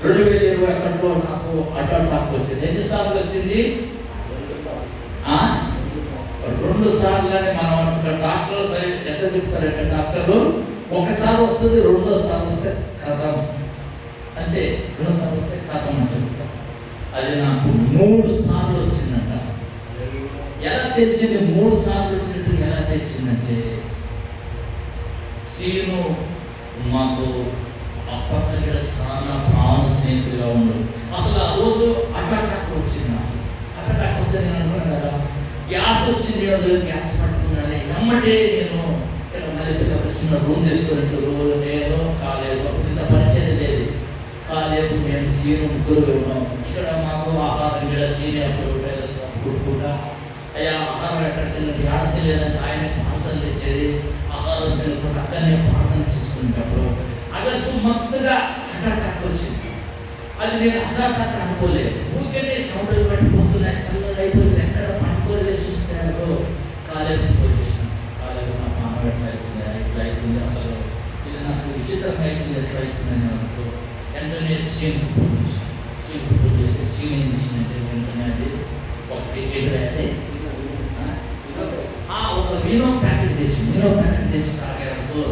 2021లో నాకు అటాక్ వచ్చింది. ఎన్నిసార్లు వచ్చింది? 2 సార్లు. అని మనం డాక్టర్లు సరే ఎంత చెప్తారంటే డాక్టర్లు ఒకసారి వస్తుంది, 2సారి వస్తే కథం, అంటే 2సారి వస్తే కథం అని చెప్తారు. అది నాకు 3 సార్లు వచ్చిందంట. ఎలా తెలిసింది 3 సార్లు వచ్చినట్టు? ఎలా తెలిసిందంటే సీను మాకు అప్పట్లో చాలా ప్రాణ స్నేహితులుగా ఉండదు. అసలు ఆ రోజు అటాక్ వచ్చింది. అటాక్ వస్తే నేను అనుకున్నాను కదా, గ్యాస్ వచ్చింది, గ్యాస్ పట్టుకున్నాను. ఎమ్మటే నేను మళ్ళీ చిన్న రూమ్ తీసుకున్నట్టు నేను కాలేదు, ఇంత పరిచయం లేదు. కాలేదు, నేను సీను ముగ్గురు ఉన్నాం. ఇక్కడ మాకు ఆహారం కూడా సీనియర్ కూడా అయ్యా ఆహారం ఎక్కడికి ఆడ తెలియదంటే ఆయన పార్సల్ తెచ్చేది. ఆహారం తినకుండా అక్కడనే ప్రార్థన చేసుకునేటప్పుడు అకస్మాత్తుగా అటాక్ వచ్చింది. అది నేను అటాక్ అనుకోలేదు. ఊరికే సౌండ్లు పట్టిపోతున్నాయి, సన్నది అయిపోతుంది, ఎక్కడ పట్టుకోలేదు. చూస్తున్నాను కాలేదు, పోలీసు కాలేదు, నా పాపం ఎట్లా అవుతుంది, ఇట్లా అవుతుంది, అసలు ఇది నాకు విచిత్రంగా అవుతుంది, ఎట్లా అవుతుందని అనుకో వెంటనే సీన్ సీన్ ఏం చేసినట్టే వెంటనే అది ఒకటి ఎదురయ్యాలి. ఒక మీనో ప్యాకెట్ తెచ్చి తాగేటప్పుడు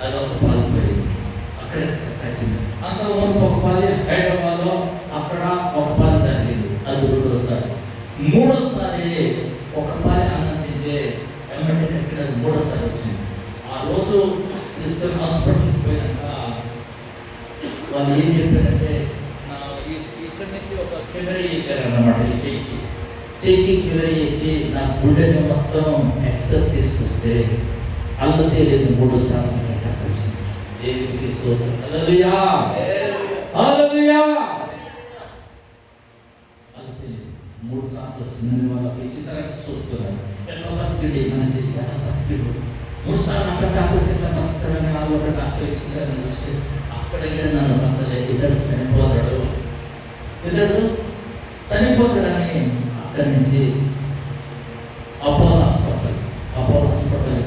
అది ఒక పాల్పడింది. అక్కడే తగ్గింది. అంతకుముందు ఒక పని హైదరాబాద్లో అక్కడ ఒక పని జరిగింది, అది రెండోసారి. మూడోసారి ఒక పని అన్నందించే ఎమ్మెల్యే ఎక్కడ మూడోసారి వచ్చింది. ఆ రోజు తీసుకొని హాస్పిటల్కి పోయినాక వాళ్ళు ఏం చెప్పారంటే, ఇక్కడి నుంచి ఒక కెమెరా చేశారన్నమాట. ఈ చెయ్యికి కెమెరా చేసి నా గుండెని మొత్తం ఎక్స్రే తీసుకొస్తే అల్లు తేలేదు 3 సార్లు వచ్చింది. దేవుడికి స్తోత్రం. హల్లెలూయా, హల్లెలూయా. అల్లు తేలేదు 3 సార్లు వచ్చింది. వాళ్ళ విచిత్రంగా చూస్తున్నారు, ఎట్లా బతికిండి మనిషి, ఎలా బతికిండు. 3 సార్లు అట్లా డాక్టర్స్ ఎట్లా బతుకుతారని వాళ్ళు ఒక డాక్టర్ ఇచ్చిందని చూసి అక్కడికి నన్ను బతలేదు, ఇతడు చనిపోతాడని అక్కడి నుంచి అపోలో హాస్పిటల్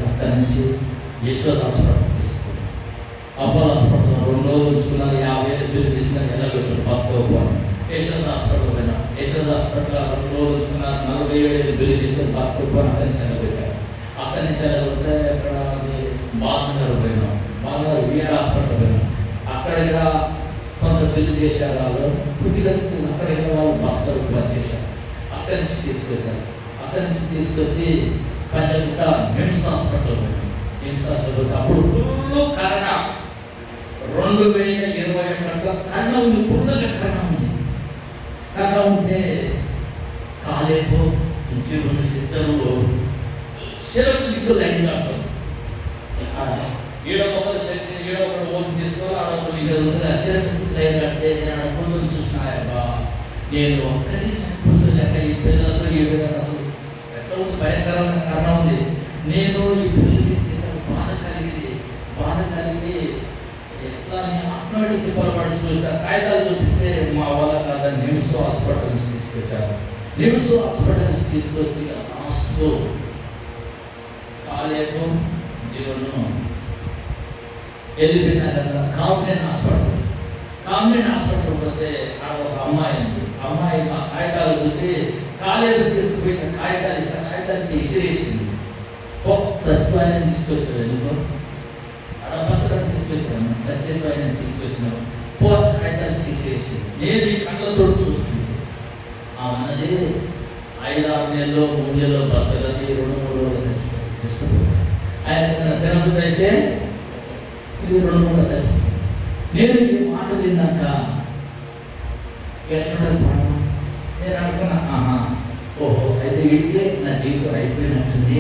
అక్కడి నుంచి యశోద హాస్పిటల్ తీసుకున్నాను. అపోలో హాస్పిటల్ 2 రోజులు ఉంచుకున్నారు. 50,000 బిల్లు తీసిన ఎలాగొచ్చాడు బతుకోపోను. యశోద హాస్పిటల్ పోయినా, యశోద హాస్పిటల్ 2 రోజులు ఉంచుకున్నారు. 47,000 బిల్లు తీసుకొని బతుకోపోను. అక్కడి నుంచి ఎలాగొచ్చాడు. అక్కడి నుంచి ఎలాగొస్తే అక్కడ బాలనగర్ పోయినాం. బాలనగర్ విఆర్ హాస్పిటల్ పోయినాం. అక్కడ కొంత బిల్లు చేశారు. వాళ్ళు కొద్దిగా అక్కడ వాళ్ళు బతుకలు పని చేశారు. అక్కడి నుంచి తీసుకొచ్చారు. అక్కడి నుంచి తీసుకొచ్చి పంజగుట్ట నిమ్స్ హాస్పిటల్ పోయినాం. నిమ్స్ హాస్పిటల్ అప్పుడు ఫుల్ కరోనా, 2021 కరోనా ఉంది. ఫుల్గా కరోనా ఉంది. కరోనా ఉంటే కాలేపు ఇద్దరు చెరకు దిక్కులు లైన్ కాదు. ఈడొకరు శక్తి, ఈడొకరు ఓటు తీసుకోవాలి, ఆడొకరు ఇది చెరకు లైన్ కడితే నేను కొంచెం చూసినాయబ్బా, నేను ఒక్కరి చనిపోతూ లేక ఈ పిల్లలతో ఈ విధంగా అసలు ఎక్కడ ఉంది, భయంకరమైన కరోనా ఉంది. నేను ఈ పిల్లలకి బాధ కలిగి ఎట్లా ఆత్మహత్య తిప్పలపడి చూస్తా. కాగితాలు చూపిస్తే మా వాళ్ళ కాదని నిమ్స్ హాస్పిటల్ నుంచి తీసుకొచ్చారు. నిమ్స్ హాస్పిటల్ నుంచి తీసుకొచ్చి లాస్ట్కు కాలేపు జీవను వెళ్ళిపోయినా కదా కామినేట్ హాస్పిటల్ పోతే అక్కడ ఒక అమ్మాయి ఉంది. అమ్మాయి మా కాగితాలు చూసి కాలేపు తీసుకుపోయి కాగితాలు ఇస్తే కాగితాలకి ఇసిరేసింది. సచివాలయం తీసుకొచ్చాడు. ఎందుకో అడపత్రం తీసుకొచ్చాను, సచివాలయం తీసుకొచ్చినావు, కాగితాలు తీసేసి నేను ఈ కళ్ళతో చూస్తుంది. అన్నది 5-6 నెలల్లో 3 నెలల్లో బతకది, 2-3 రోజులు తీసుకుపోయాను. ఆయన తినబుద్ధి అయితే ఇది 2 రోజులు చచ్చిపోయింది. నేను ఈ మాట తిన్నాక ఎట్లా నేను అనుకున్నా, ఓహో అయితే ఇంటే నా జీవితం అయిపోయినట్టుంది.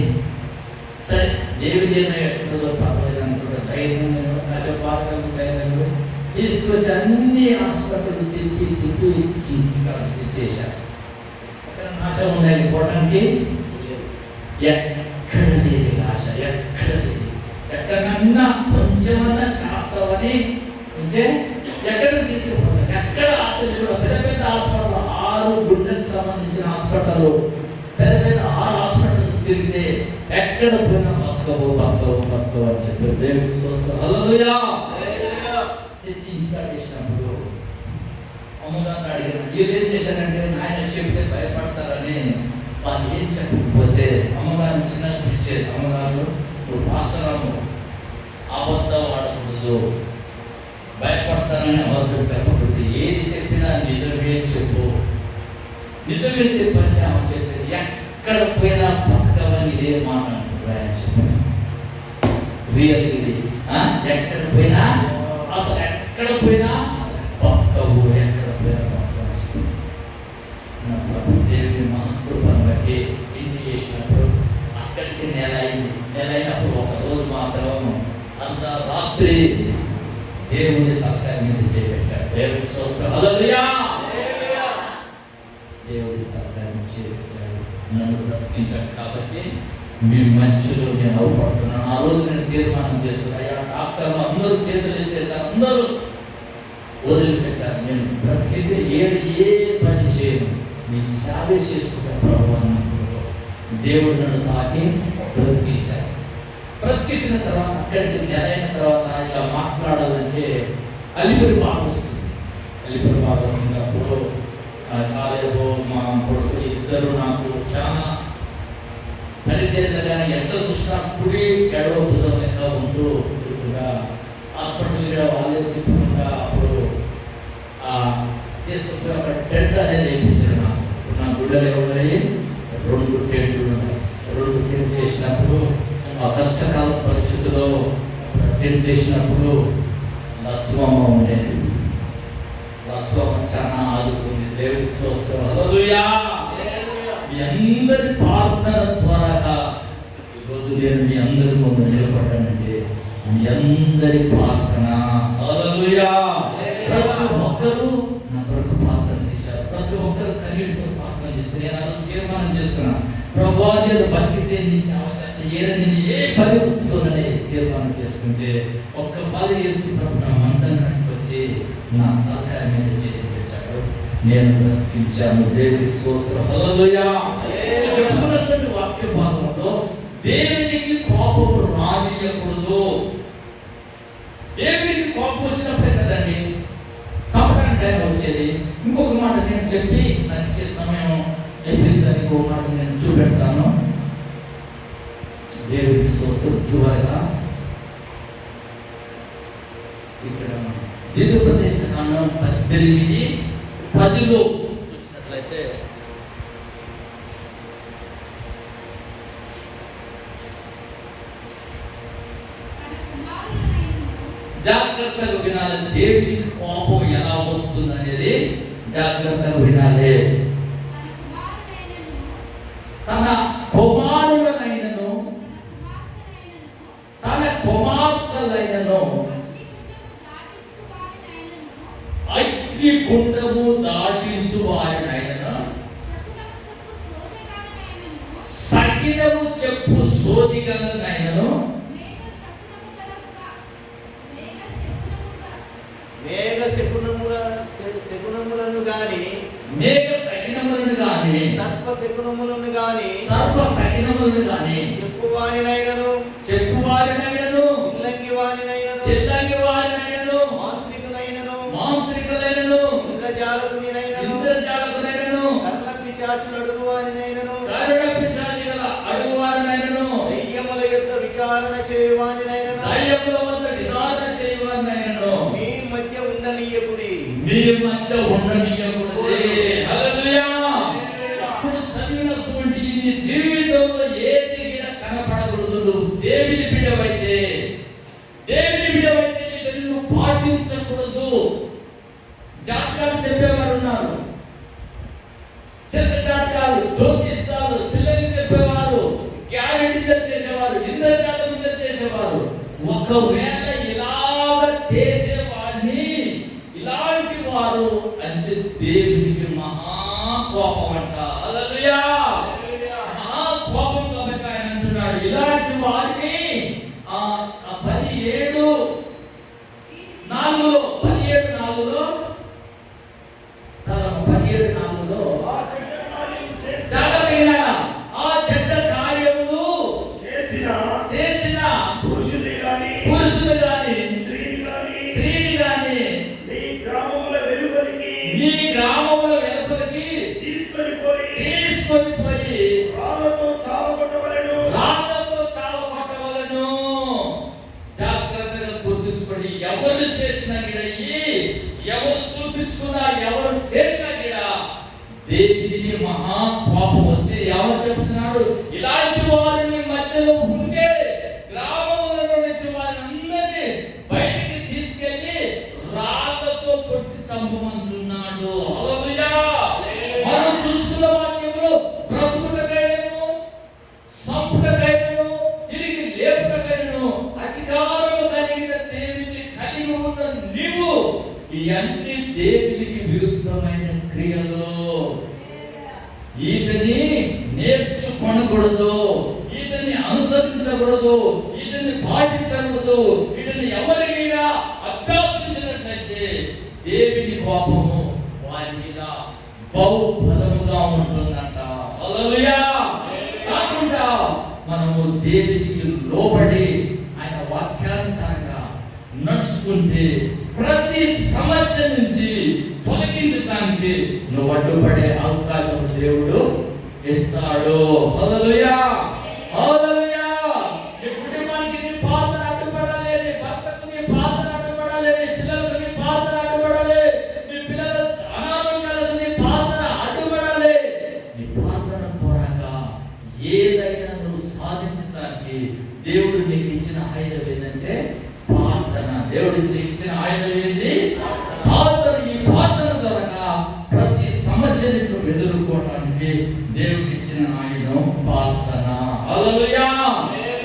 సరే దేవుడి ఎట్లుందో పర్వాలేదు అనుకుంటా ధైర్యం కాసేపు ధైర్యం తీసుకొచ్చి అన్ని హాస్పిటల్ తిప్పి ఇంటికి చేశారు. అక్కడ ఆశ ఉన్నాయి పోవడానికి, ఎక్కడ లేదు ఆశ, ఎక్కడ లేదు. ఎక్కడన్నా కొంచెమన్నా చేస్తామని అంటే ఎక్కడికి తీసుకుపోతారు. ఎక్కడ ఆశలు కూడా పెద్ద పెద్ద హాస్పిటల్, 6 గుండెలకు సంబంధించిన హాస్పిటల్, పెద్ద 6 హాస్పిటల్ తిరిగితే ఎక్కడ పోయినా బతుకవు అని చెప్పారు. దేవుడి స్తోత్రం. హల్లెలూయా. తెచ్చి ఇంటికాడ చేసినప్పుడు అమ్మగారిని అడిగారు. వీళ్ళు ఏం చేశారంటే నాయన చెప్తే భయపడతారని వాళ్ళు ఏం చెప్పకపోతే అమ్మగారిని చిన్నగా పిలిచేది. అమ్మగారు నువ్వు పాస్టరాము, అబద్ధం ఆడకూడదు, భయపడతానని అబద్ధం చెప్పకూడదు, ఏది చెప్పినా నిజమే చెప్పు అంటే ఆమె చెప్పేది. ఎక్కడ పోయినా బతకవని ఇదే మాట చెప్పాను. రియల్ ఇది. ఎక్కడ పోయినా అసలు ఎక్కడ పోయినా బతకవు, ఎక్కడ పోయినా బతకవు. దేవుని మహత్వం బట్టి ఇంటి చేసినప్పుడు అక్కడికి నెల అయినప్పుడు ఒక రోజు మాత్రం అంత రాత్రి దేవుని తలకాయ మీద చేపెట్టాడు. దేవుని స్తోత్రం. హల్లెలూయా. దేవుడి తలకాయ మీద చేపెట్టాడు, నన్ను బ్రతికించాడు. కాబట్టి మీ మధ్యలో నేను అవపడుతున్నాను. ఆ రోజు నేను తీర్మానం చేసుకున్నాను. అయ్యా డాక్టర్లు అందరూ చేతులు ఎత్తేసారు, అందరూ వదిలిపెట్టారు. నేను బ్రతికితే ఏ పని చేయను, మీ సేవ చేసుకుంటాను ప్రభు అన్నప్పుడు దేవుడు నన్ను తాకి బ్రతికించాడు. బ్రతికించిన తర్వాత అక్కడికి నెలైన తర్వాత ఇలా మాట్లాడాలంటే అలిపిరి బాగా వస్తుంది. అలిపిరి బాగా వస్తుంది. అప్పుడు కాలేజు మా కొడుకు ఇద్దరు నాకు చాలా పరిచయంగానే ఎంత చూసినా కుడి ఎడవ భుజం లెక్క ఉంటూ హాస్పిటల్ వాళ్ళే తీసుకుపోయి ఒక టెంట్ అనేది వేయించారు. నా గుడ్డలు ఉన్నాయి, 2 టెంట్లు ఉన్నాయి. 2 టెంట్ వేసినప్పుడు ఆ కష్టకాల పరిస్థితుల్లో టెంట్ వేసినప్పుడు లక్ష్మమ్మ ఉండేది. లక్ష్మమ్మ చాలా ఆదుకుంది. దేవుడికి స్తోత్రం. హల్లెలూయా. మీ అందరి ప్రార్థన ద్వారా ఈరోజు నేను మీ అందరి ముందు నిలబడ్డానంటే మీ అందరి ప్రార్థన. హల్లెలూయా. ప్రతి ఒక్కరూ నా కొరకు ప్రార్థన చేశారు. ప్రతి ఒక్కరు కన్నీటితో ప్రార్థన చేస్తే నేను అలా తీర్మానం చేసుకున్నాను, ప్రభువా నేను బతికితే నీ సేవ చేస్తే నేను ఏ పని ఉంచుకోనని తీర్మానం చేసుకుంటే ఒక్క పని చేసి ప్రభు నా మంచానికి వచ్చి నా తలకాయ మీద చేతి పెట్టాడు. నేను బ్రతికించాను. దేవుడికి స్తోత్రం. హల్లెలూయా. చెప్పుకున్నటువంటి వాక్య భాగంలో దేవునికి కోపము రానియకూడదు. దేవునికి కోపం వచ్చినప్పుడే కదండి చంపడానికి ఆయన వచ్చేది. ఇంకొక మాట నేను చెప్పి నాకు ఇచ్చే సమయం అయిపోయిందని ఇంకొక మాట నేను చూపెడతాను. దేవుడికి స్తోత్రం. చివరగా ఇక్కడ ద్వితీయోపదేశకాండం 18:10 చూసినట్లయితే జాగ్రత్తగా వినాలి. దేవుడికి కోపం ఎలా వస్తుంది అనేది జాగ్రత్తగా వినాలి. తన కుమారులనైనను తన కుమార్తెలైనను అగ్నిగుండము దాటించు వారినైనను సకినము చెప్పు సోదిగలనైనను సర్ప శకునములను గాని చెప్పువారినైనను చిల్లంగి వారినైనను మాంత్రికులైనను ఇంద్రజాలకులైనను కర్ణ పిశాచులు అడుగు వారినైనను దయ్యముల యొద్ద విచారణ చేయువారినైనను మీ మధ్య ఉండనీయకుడి. హల్లెలూయా. అప్పుడు చదివినటువంటి నీ జీవితంలో ఏది కూడా కనపడకూడదు. నువ్వు దేవుని బిడ్డవైతే నువ్వు పాటించకూడదు. జాతకాలు చెప్పేవారు ఉన్నారు, చిన్న జాతకాలు, జ్యోతిష్యాలు, శిలని చెప్పేవారు, గ్యారెంటీలు చేసేవారు, ఇంద్రజాలం చేసేవారు. ఒకవేళ ఇలాగ చేసేవాడిని ఇలాంటి వారు అంటే దేవునికి మహాకోపం అంట. హల్లెలూయా. మహాకోపం కాబట్టి ఆయన అంటున్నాడు ఇలాంటి వారిని 17:4 ఆ చెడ్డ కార్యములు చేసిన పురుషులు గాని స్త్రీని గాని నీ గ్రామముల వెలుపలికి తీసుకొని పోయి రాళ్లతో చావగొట్టవలెను. జాగ్రత్తగా గుర్తుంచుకోండి. ఎవరు చేసినా గిడయ్యి, ఎవరు చూపించుకున్నా, ఎవరు చేసినా గిడ దేవునికి మహా కోపం వచ్చి ఎవరు చెప్తున్నాడు ఇలాంటి వారిని మధ్యలో ఉంటే గ్రామములలో నుంచి వారిని బయటికి తీసుకెళ్లి రాళ్లతో కొట్టి చంపమంటున్నాడు. హల్లెలూయా. మనం చూసుకున్న వాక్యంలో బ్రతుకుటకైనను సంపుటకైనను తిరిగి లేపుటకైనను అధికారము కలిగిన దేవుని కలిగి ఉన్న నీవు ఇవన్నీ దేవునికి విరుద్ధమైన క్రియలు. వీటిని నేర్చుకొనకూడదు, వీటిని అనుసరించకూడదు, వీటిని పాటించకూడదు. వీటిని ఎవరికైనా అభ్యాసించినట్లయితే దేవుని కోపము వారి మీద బహు బలముగా ఉంటుందంట. హల్లెలూయా. కాకుండా మనము దేవునికి లోబడి ఆయన వాక్యానుసారంగా నడుచుకుంటే ప్రతి సమస్య నుంచి తొలగించడానికి నువ్వు అడ్డుపడే అవకాశం దేవుడు ఇస్తాడు. హల్లెలూయా. హల్లెలూయా. నీ కుటుంబానికి నీ ప్రార్థన అడ్డుపడాలి, నీ భర్తకు నీ ప్రార్థన అడ్డుపడాలి, నీ పిల్లలకు నీ ప్రార్థన అడ్డుపడాలి, నీ పిల్లల అనారోగ్యం ఇచ్చిన ఆయుధం ఏంది? ప్రార్థన. ఈ ప్రార్థన ద్వారా ప్రతి సమస్యను ఎదుర్కోవడానికి దేవుడికి ఇచ్చిన ఆయుధం ప్రార్థన. హల్లెలూయా.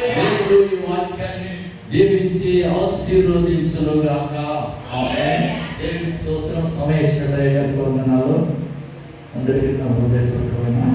దేవుడు ఈ వాక్యాన్ని దీవించి ఆశీర్వదించునుగాక. ఆమేన్. దేవుని స్తోత్రం. సమయం ఇచ్చినట్లయితే వందనాలు. అందరికీ నా హృదయపూర్వకమైన